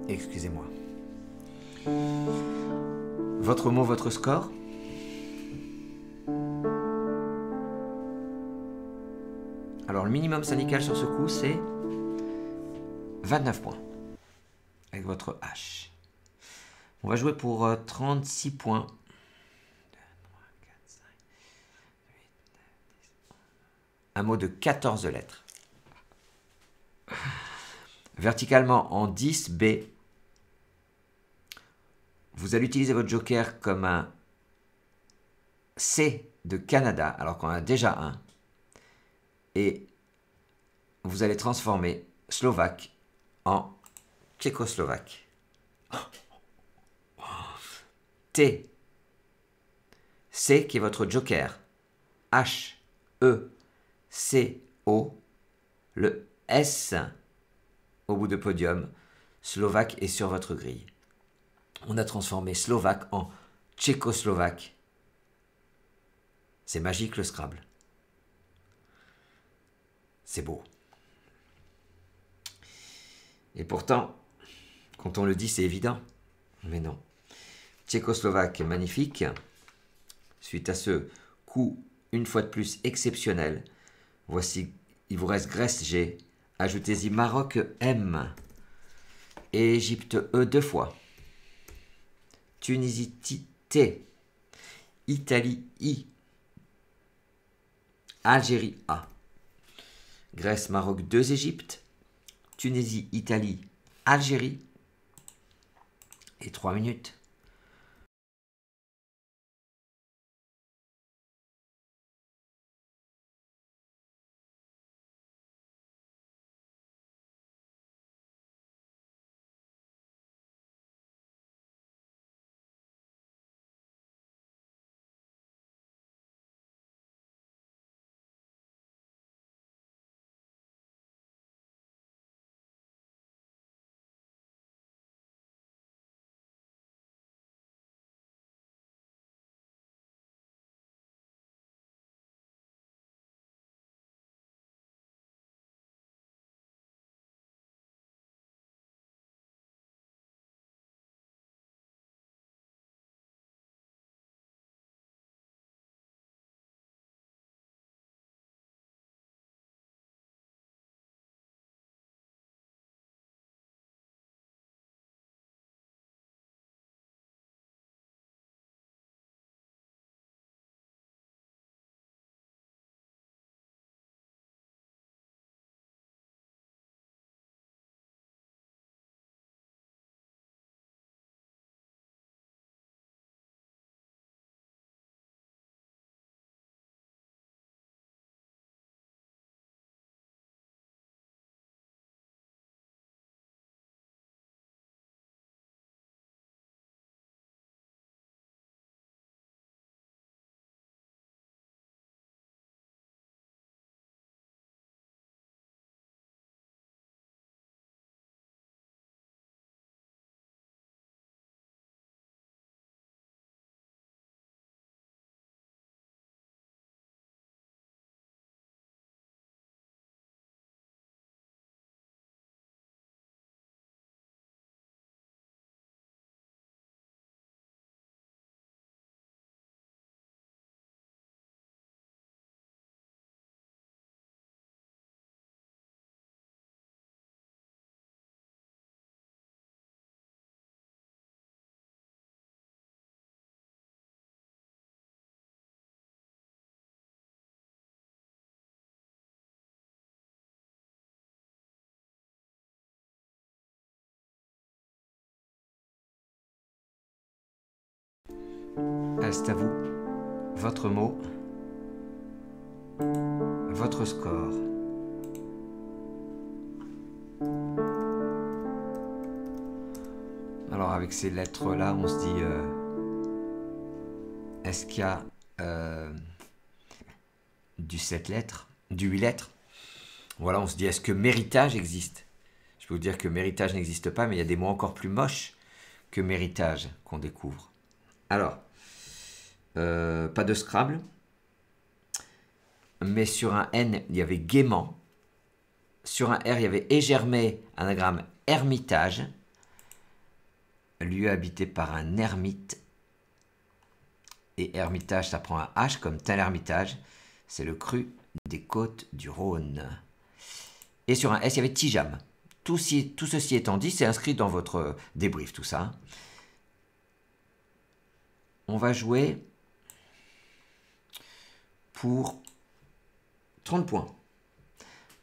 Excusez-moi. Votre mot, votre score? Alors, le minimum syndical sur ce coup, c'est 29 points. Avec votre H. On va jouer pour 36 points. 2, 3, 4, 5, 8, 9, 10. Un mot de 14 lettres. Verticalement en 10 B. Vous allez utiliser votre joker comme un C de Canada, alors qu'on en a déjà un. Et vous allez transformer Slovaque en Tchécoslovaque. T. C qui est votre joker. H, E, C, O. Le S au bout de podium. Slovaque est sur votre grille. On a transformé Slovaque en Tchécoslovaque. C'est magique le Scrabble. C'est beau. Et pourtant, quand on le dit, c'est évident. Mais non. Tchécoslovaque est magnifique. Suite à ce coup, une fois de plus, exceptionnel. Voici, il vous reste Grèce G. Ajoutez-y Maroc M. Et Égypte E 2 fois. Tunisie T. Italie I. Algérie A. Grèce, Maroc 2 Égypte. Tunisie, Italie, Algérie. Et 3 minutes. C'est à vous. Votre mot. Votre score. Alors avec ces lettres-là, on se dit... est-ce qu'il y a du 7 lettres, du 8 lettres? Voilà, on se dit, est-ce que méritage existe? Je peux vous dire que méritage n'existe pas, mais il y a des mots encore plus moches que méritage qu'on découvre. Alors, pas de Scrabble, mais sur un N, il y avait gaiement. Sur un R, il y avait Égermé, anagramme ermitage. Lieu habité par un ermite. Et ermitage, ça prend un H comme tel ermitage. C'est le cru des côtes du Rhône. Et sur un S, il y avait Tijam. Tout ceci étant dit, c'est inscrit dans votre débrief, tout ça. On va jouer pour 30 points.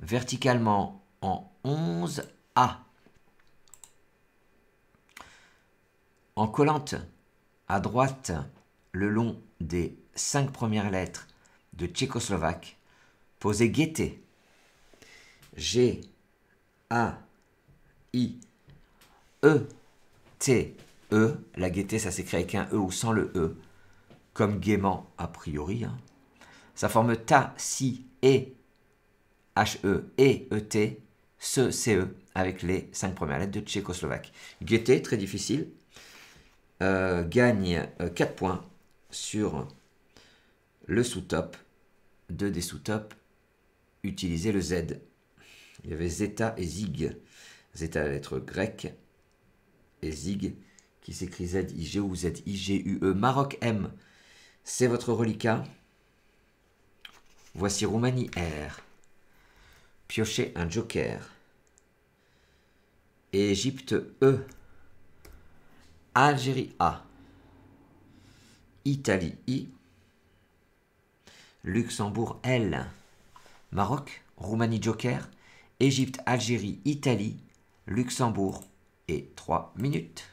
Verticalement en 11A. En collante à droite, le long des 5 premières lettres de tchécoslovaque, posez Gaieté. G, A, I, E, T, E. La gaieté, ça s'écrit avec un E ou sans le E, comme gaiement a priori. Hein. Ça forme ta, si, e, H-E, et E-T, ce, C-E, avec les 5 premières lettres de tchécoslovaque. Gaieté, très difficile, gagne 4 points sur le sous-top. 2 des sous-tops, utilisez le Z. Il y avait Zeta et Zig. Zeta, la lettre grecque, et Zig, qui s'écrit Z-I-G ou Z-I-G-U-E. Maroc M, c'est votre reliquat. Voici Roumanie R. Piochez un joker. Égypte E. Algérie A. Italie I. Luxembourg L. Maroc, Roumanie joker. Égypte, Algérie, Italie, Luxembourg et 3 minutes.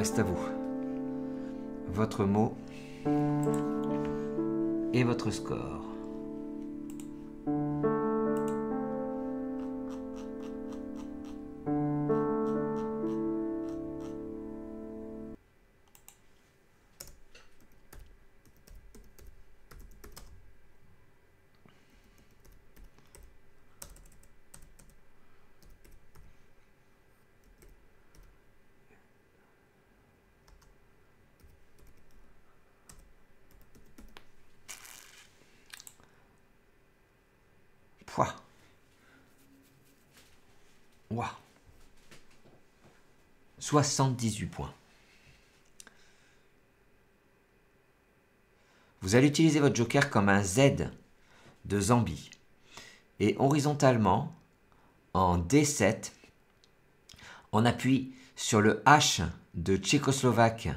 C'est à vous. Votre mot et votre score. Waouh. 78 points. Vous allez utiliser votre joker comme un Z de Zambie. Et horizontalement, en D7, on appuie sur le H de Tchécoslovaque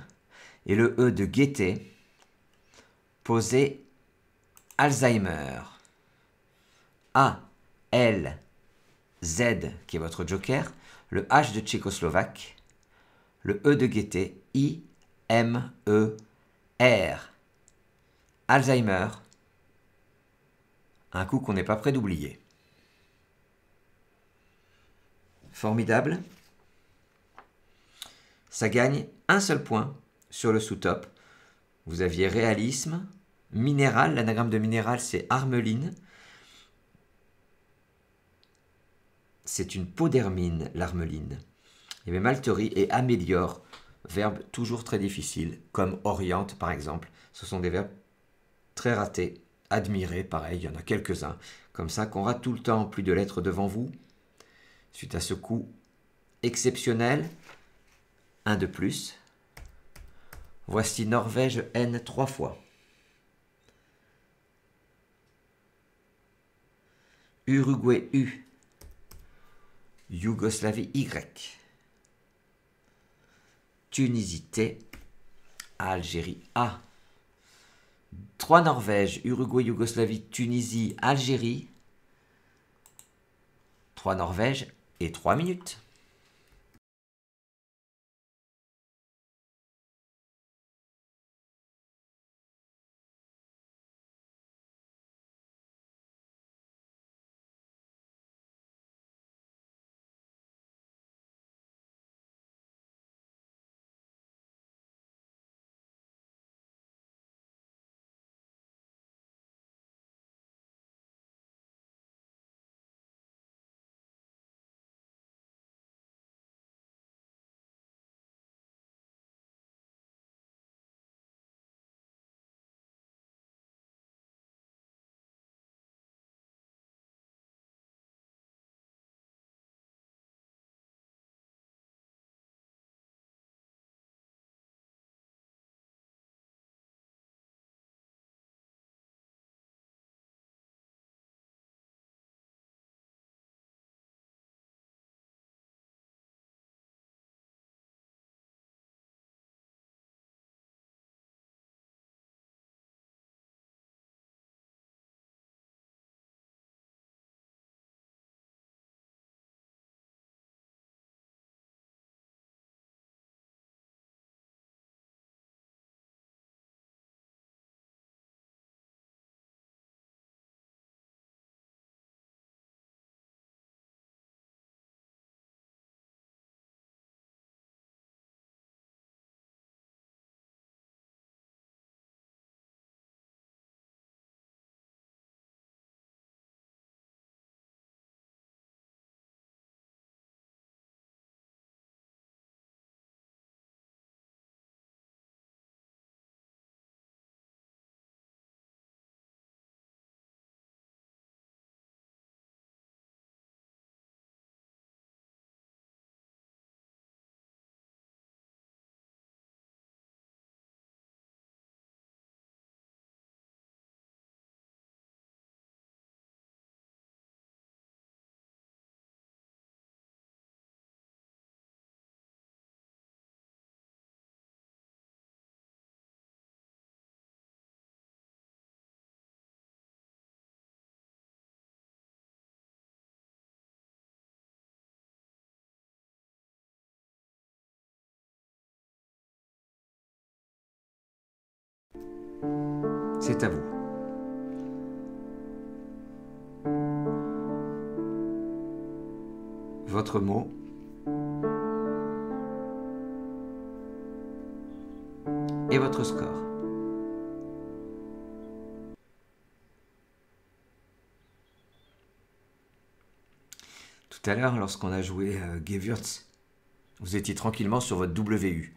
et le E de Gaieté. Posez Alzheimer. A, L, Z, qui est votre joker. Le H de Tchécoslovaque. Le E de Gaieté. I, M, E, R. Alzheimer. Un coup qu'on n'est pas prêt d'oublier. Formidable. Ça gagne un seul point sur le sous-top. Vous aviez réalisme, minéral, l'anagramme de minéral c'est armeline. C'est une peau d'hermine, l'armeline. Il y avait malterie et améliore, verbe toujours très difficile, comme oriente par exemple. Ce sont des verbes très ratés. Admirer, pareil, il y en a quelques-uns. Comme ça qu'on rate tout le temps, plus de lettres devant vous. Suite à ce coup exceptionnel, un de plus. Voici Norvège N 3 fois. Uruguay U. Yougoslavie Y. Tunisie T. Algérie A. 3 Norvège, Uruguay, Yougoslavie, Tunisie, Algérie. 3 Norvège et 3 minutes. C'est à vous. Votre mot. Et votre score. Tout à l'heure, lorsqu'on a joué Gewürz, vous étiez tranquillement sur votre WU.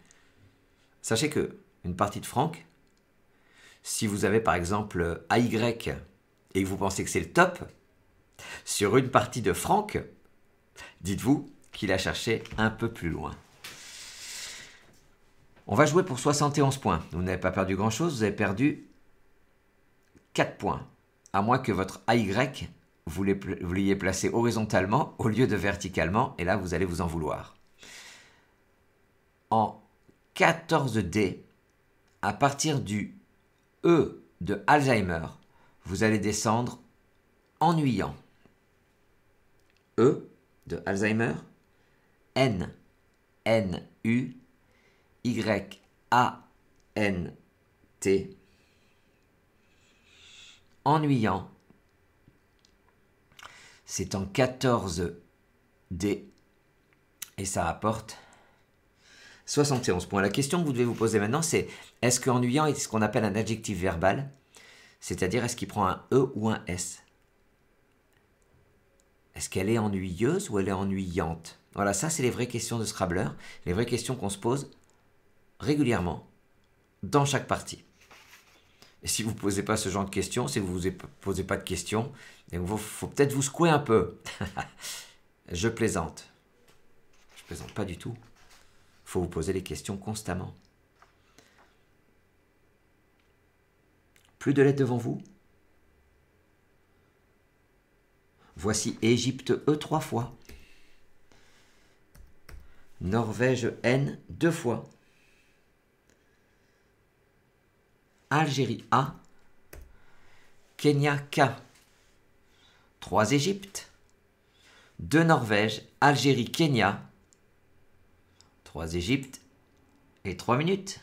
Sachez que une partie de Franck, si vous avez par exemple AY et que vous pensez que c'est le top, sur une partie de Franck, Dites-vous qu'il a cherché un peu plus loin. On va jouer pour 71 points. Vous n'avez pas perdu grand-chose, vous avez perdu 4 points. À moins que votre AY, vous l'ayez placé horizontalement au lieu de verticalement, et là, vous allez vous en vouloir. En 14D, à partir du E de Alzheimer, vous allez descendre ennuyant. E de Alzheimer, N, N, U, Y, A, N, T. Ennuyant. C'est en 14D et ça rapporte 71 points. La question que vous devez vous poser maintenant, c'est est-ce que ennuyant est ce qu'on appelle un adjectif verbal? C'est-à-dire, est-ce qu'il prend un E ou un S? Est-ce qu'elle est ennuyeuse ou elle est ennuyante? Voilà, ça c'est les vraies questions de Scrabbleur, les vraies questions qu'on se pose régulièrement dans chaque partie. Et si vous ne posez pas ce genre de questions, si vous ne vous posez pas de questions, il faut peut-être vous secouer un peu. Je plaisante. Je plaisante pas du tout. Il faut vous poser les questions constamment. Plus de lettres devant vous. Voici Égypte E 3 fois. Norvège N 2 fois. Algérie A. Kenya K. 3 Égypte. 2 Norvège, Algérie, Kenya. 3 Égypte et 3 minutes.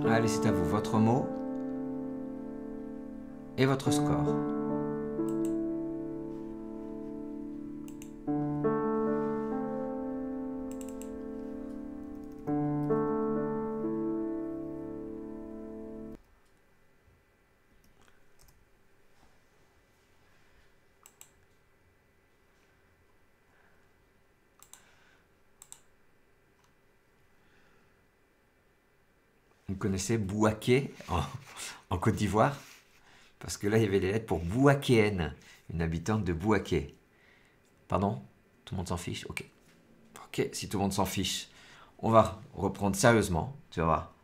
Allez, c'est à vous. Votre mot et votre score. Vous connaissez Bouaké en Côte d'Ivoire? Parce que là, il y avait les lettres pour Bouakéenne, une habitante de Bouaké. Pardon? Tout le monde s'en fiche? Ok. Ok, si tout le monde s'en fiche, on va reprendre sérieusement. Tu vas voir.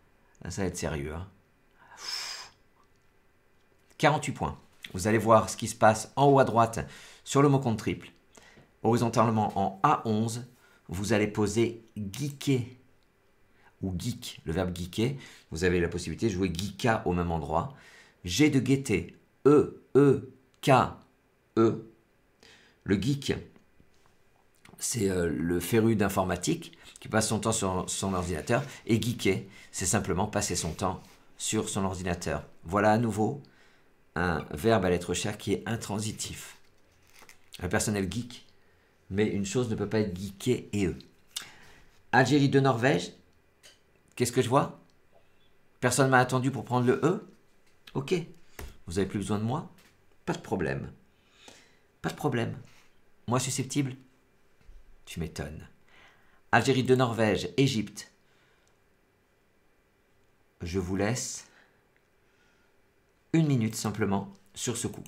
Là, ça va être sérieux. Hein. 48 points. Vous allez voir ce qui se passe en haut à droite sur le mot compte triple. Horizontalement en A11, vous allez poser geeker ou geek, le verbe geeker. Vous avez la possibilité de jouer geeka au même endroit. G de gaieté, K, E. Le geek, c'est le féru d'informatique qui passe son temps sur son ordinateur. Et geeker, c'est simplement passer son temps sur son ordinateur. Voilà à nouveau un verbe à lettre chère qui est intransitif. Un personnel geek, mais une chose ne peut pas être geeké et eux. Algérie de Norvège, qu'est-ce que je vois? Personne ne m'a attendu pour prendre le E? Ok, vous n'avez plus besoin de moi? Pas de problème. Pas de problème. Moi susceptible? Tu m'étonnes. Algérie de Norvège, Égypte. Je vous laisse 1 minute simplement sur ce coup.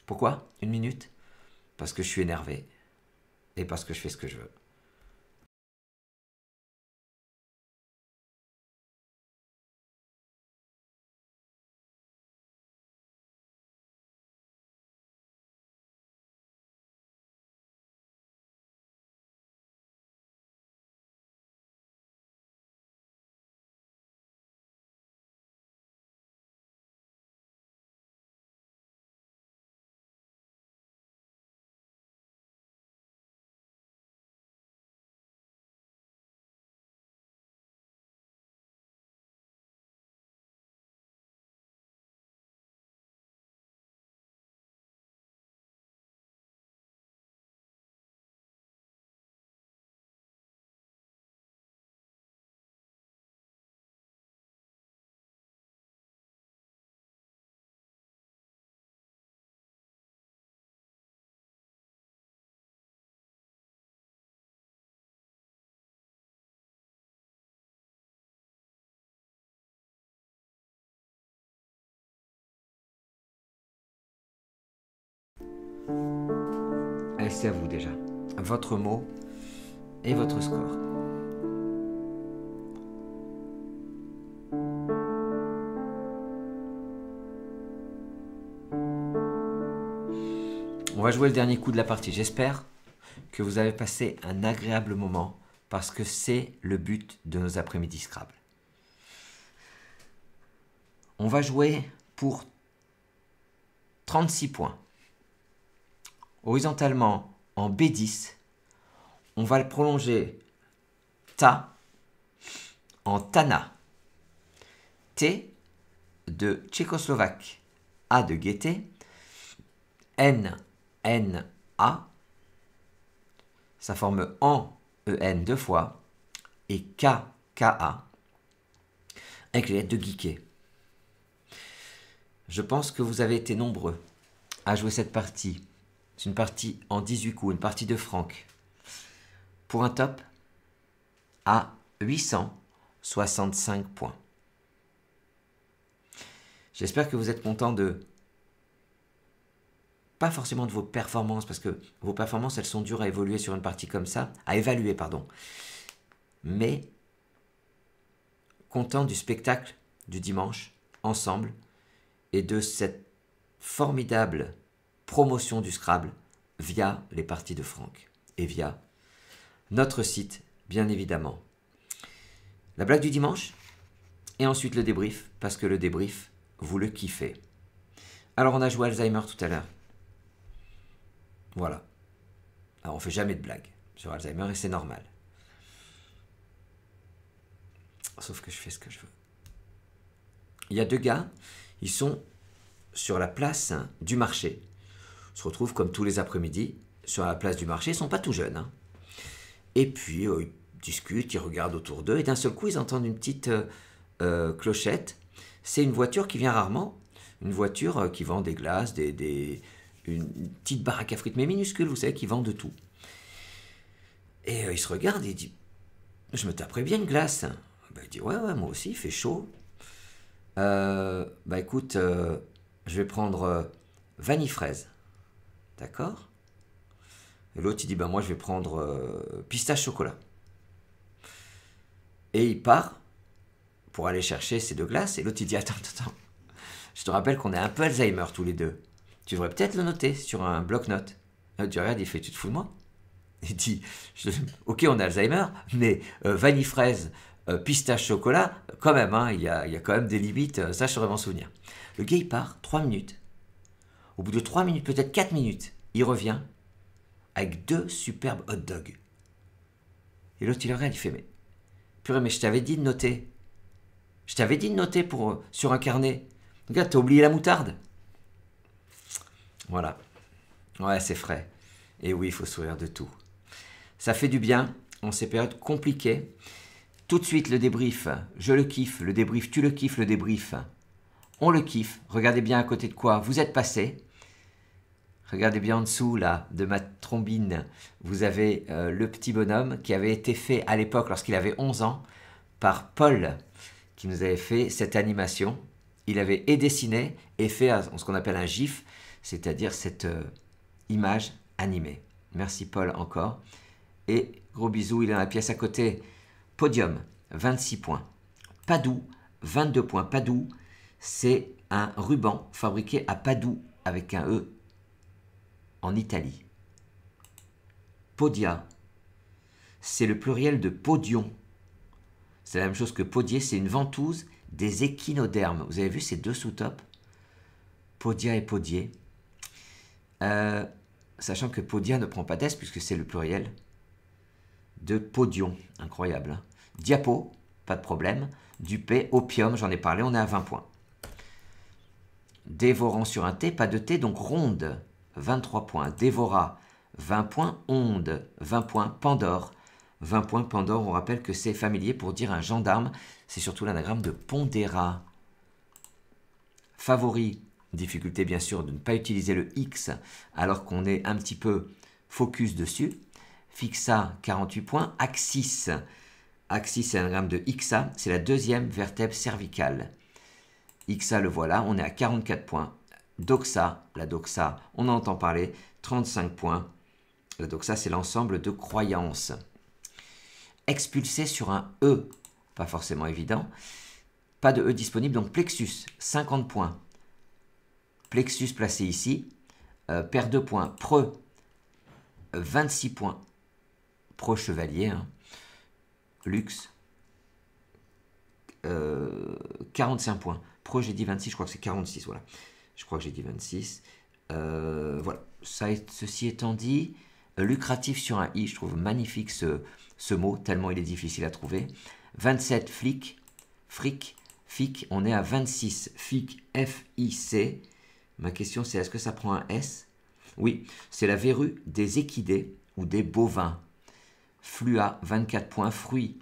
Pourquoi 1 minute? Parce que je suis énervé et parce que je fais ce que je veux. Allez, c'est à vous déjà. Votre mot et votre score. On va jouer le dernier coup de la partie. J'espère que vous avez passé un agréable moment parce que c'est le but de nos après-midi Scrabble. On va jouer pour 36 points. Horizontalement en B10, on va le prolonger ta en Tana. T de tchécoslovaque, A de gaieté, N, N, A, ça forme en, EN 2 fois, et K, KA, avec les lettres de geeké. Je pense que vous avez été nombreux à jouer cette partie. C'est une partie en 18 coups, une partie de Franck. Pour un top à 865 points. J'espère que vous êtes content pas forcément de vos performances, parce que vos performances, elles sont dures à évoluer sur une partie comme ça, à évaluer, pardon. Mais content du spectacle du dimanche, ensemble, et de cette formidable promotion du Scrabble via les parties de Franck et via notre site, bien évidemment. La blague du dimanche et ensuite le débrief, parce que le débrief, vous le kiffez. Alors on a joué Alzheimer tout à l'heure. Voilà. Alors on fait jamais de blagues sur Alzheimer et c'est normal. Sauf que je fais ce que je veux. Il y a 2 gars, ils sont sur la place du marché. Ils se retrouvent comme tous les après-midi sur la place du marché, ils ne sont pas tout jeunes. Hein. Et puis ils discutent, ils regardent autour d'eux et d'un seul coup ils entendent une petite clochette. C'est une voiture qui vient rarement, une voiture qui vend des glaces, une petite baraque à frites, mais minuscule, vous savez, qui vend de tout. Et ils se regardent et ils disent, je me taperais bien une glace. Ben, il dit, ouais, ouais, moi aussi, il fait chaud. Bah écoute, je vais prendre vanille fraise. D'accord? Et l'autre, il dit, bah moi, je vais prendre pistache chocolat. Et il part pour aller chercher ces deux glaces. Et l'autre, il dit, attends, attends, attends. Je te rappelle qu'on est un peu Alzheimer tous les deux. Tu devrais peut-être le noter sur un bloc-notes. Tu regardes, il fait, tu te fous de moi? Il dit, ok, on a Alzheimer, mais vanille fraise, pistache chocolat, quand même, hein, il y a quand même des limites, ça je saurais m'en souvenir. Le gars il part, 3 minutes. Au bout de 3 minutes, peut-être 4 minutes, il revient avec 2 superbes hot dogs. Et l'autre il le regarde, il fait, mais purée, mais je t'avais dit de noter. Je t'avais dit de noter sur un carnet. Regarde, t'as oublié la moutarde. Voilà. Ouais, c'est frais. Et oui, il faut sourire de tout. Ça fait du bien en ces périodes compliquées. Tout de suite, le débrief, je le kiffe. Le débrief, tu le kiffes, le débrief. On le kiffe. Regardez bien à côté de quoi vous êtes passé. Regardez bien en dessous, là, de ma trombine. Vous avez le petit bonhomme qui avait été fait à l'époque, lorsqu'il avait 11 ans, par Paul, qui nous avait fait cette animation. Il avait dessiné et fait ce qu'on appelle un GIF, c'est-à-dire cette image animée. Merci Paul encore. Et gros bisous, il est dans la pièce à côté. Podium, 26 points. Padoue, 22 points. Padoue, c'est un ruban fabriqué à Padoue avec un E en Italie. Podia, c'est le pluriel de podion. C'est la même chose que podier, c'est une ventouse des échinodermes. Vous avez vu ces deux sous-topes? Podia et podier. Sachant que podia ne prend pas d'S puisque c'est le pluriel de podion. Incroyable. Hein? Diapo, pas de problème. Dupé, opium, j'en ai parlé, on est à 20 points. Dévorant sur un T, pas de T, donc ronde, 23 points. Dévora, 20 points. Onde, 20 points. Pandore, 20 points. Pandore, on rappelle que c'est familier pour dire un gendarme. C'est surtout l'anagramme de pondéra. Favori, difficulté bien sûr de ne pas utiliser le X alors qu'on est un petit peu focus dessus. Fixa, 48 points. Axis, axis c'est l'anagramme de Ixa, c'est la deuxième vertèbre cervicale. Ixa, le voilà, on est à 44 points. Doxa, la doxa, on en entend parler, 35 points. La doxa, c'est l'ensemble de croyances. Expulsé sur un E, pas forcément évident. Pas de E disponible, donc plexus, 50 points. Plexus placé ici, perd 2 points. Preux, 26 points. Pro chevalier, hein. Luxe, 45 points. Pro, j'ai dit 26, je crois que c'est 46, voilà. Je crois que j'ai dit 26. Voilà. Ceci étant dit, lucratif sur un I, je trouve magnifique ce mot, tellement il est difficile à trouver. 27, flic, fric, fic, on est à 26. Fic, F-I-C. Ma question c'est, est-ce que ça prend un S? Oui, c'est la verrue des équidés ou des bovins. Flua, 24 points. Fruit,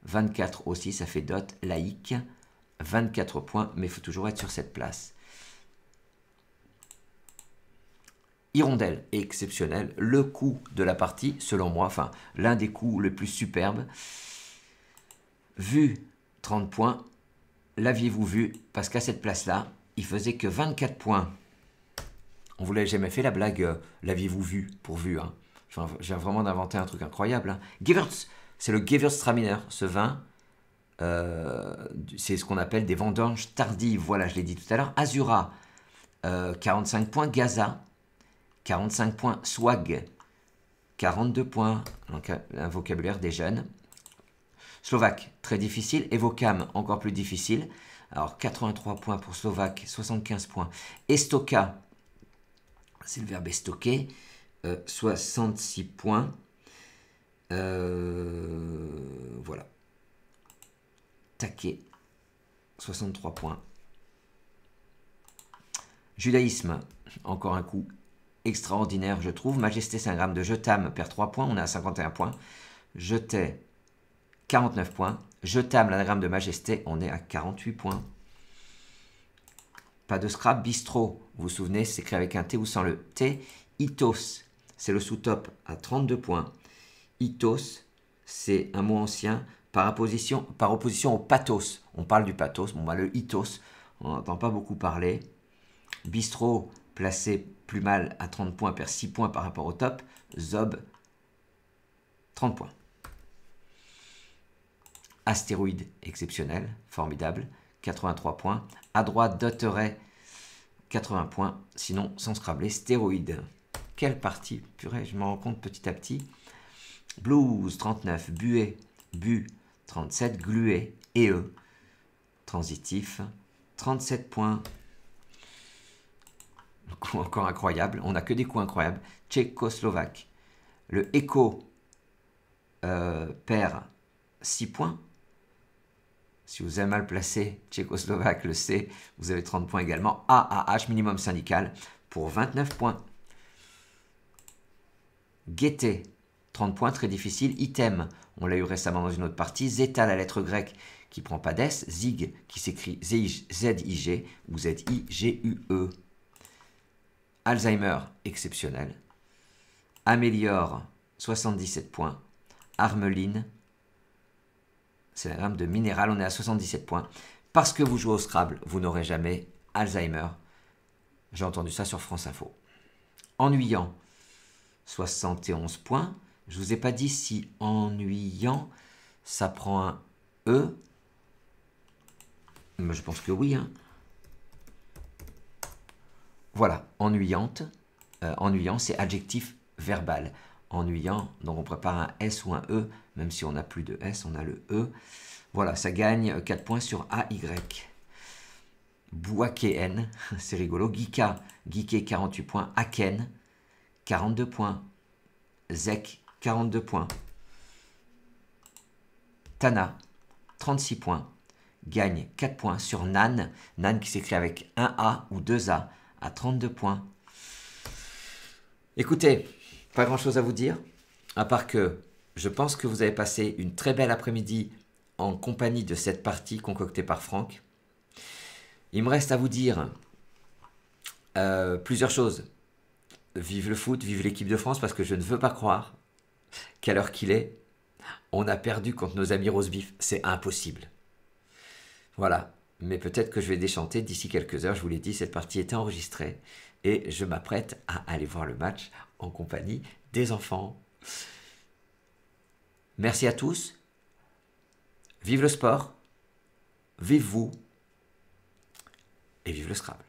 24 aussi, ça fait dot. Laïque, 24 points, mais il faut toujours être sur cette place. Hirondelle, exceptionnel. Le coup de la partie, selon moi, enfin, l'un des coups les plus superbes. Vue, 30 points. L'aviez-vous vu? Parce qu'à cette place-là, il faisait que 24 points. On vous l'avait jamais fait la blague, l'aviez-vous vu pour vue, hein. J'ai vraiment inventé un truc incroyable. Hein. Gewürz, c'est le Gewürztraminer, ce vin. C'est ce qu'on appelle des vendanges tardives. Voilà, je l'ai dit tout à l'heure. Azura, 45 points. Gaza, 45 points. Swag, 42 points. Donc, un vocabulaire des jeunes. Slovaque, très difficile. Evocam, encore plus difficile. Alors, 83 points pour Slovaque, 75 points. Estoka, c'est le verbe estoquer. 66 points. Voilà. Taquet, 63 points. Judaïsme, encore un coup extraordinaire, je trouve. Majesté, c'est un gramme de je t'aime, perd 3 points, on est à 51 points. Je t'ai, 49 points. Je t'aime, l'anagramme de majesté, on est à 48 points. Pas de scrap. Bistrot, vous vous souvenez, c'est écrit avec un T ou sans le T. Ithos, c'est le sous-top à 32 points. Ithos, c'est un mot ancien par opposition au pathos. On parle du pathos, bon, bah, le ethos, on n'entend pas beaucoup parler. Bistrot, placé plus mal à 30 points, perd 6 points par rapport au top. Zob, 30 points. Astéroïde, exceptionnel, formidable, 83 points. À droite, Dotteret, 80 points. Sinon, sans Scrabble, stéroïde. Quelle partie, purée, je m'en rends compte petit à petit. Blues, 39. Buet, Bu, 37. Gluet, E, transitif, 37 points. Le coup encore incroyable. On n'a que des coups incroyables. Tchécoslovaque. Le Echo perd 6 points. Si vous avez mal placé Tchécoslovaque, le C, vous avez 30 points également. AAH, minimum syndical, pour 29 points. Gaieté, 30 points, très difficile. Item, on l'a eu récemment dans une autre partie. Zeta, la lettre grecque qui prend pas d'S. Zig, qui s'écrit Z-I-G ou Z-I-G-U-E. Alzheimer, exceptionnel. Améliore, 77 points. Armeline, c'est la gamme de minéral, on est à 77 points. Parce que vous jouez au Scrabble, vous n'aurez jamais Alzheimer. J'ai entendu ça sur France Info. Ennuyant, 71 points. Je ne vous ai pas dit si ennuyant, ça prend un E. Mais je pense que oui. Hein. Voilà, ennuyante. Ennuyant, c'est adjectif verbal. Ennuyant, donc on prépare un S ou un E, même si on n'a plus de S, on a le E. Voilà, ça gagne 4 points sur AY. Bouakéen, c'est rigolo. Gika, Geeké, 48 points. Aken, 42 points. Zek, 42 points. Tana, 36 points. Gagne 4 points sur Nan. Nan qui s'écrit avec un A ou 2 A, à 32 points. Écoutez, pas grand chose à vous dire, à part que je pense que vous avez passé une très belle après-midi en compagnie de cette partie concoctée par Franck. Il me reste à vous dire plusieurs choses. Vive le foot, vive l'équipe de France, parce que je ne veux pas croire qu'à l'heure qu'il est, on a perdu contre nos amis Rosebif. C'est impossible. Voilà, mais peut-être que je vais déchanter d'ici quelques heures. Je vous l'ai dit, cette partie était enregistrée et je m'apprête à aller voir le match en compagnie des enfants. Merci à tous. Vive le sport. Vive vous. Et vive le Scrabble.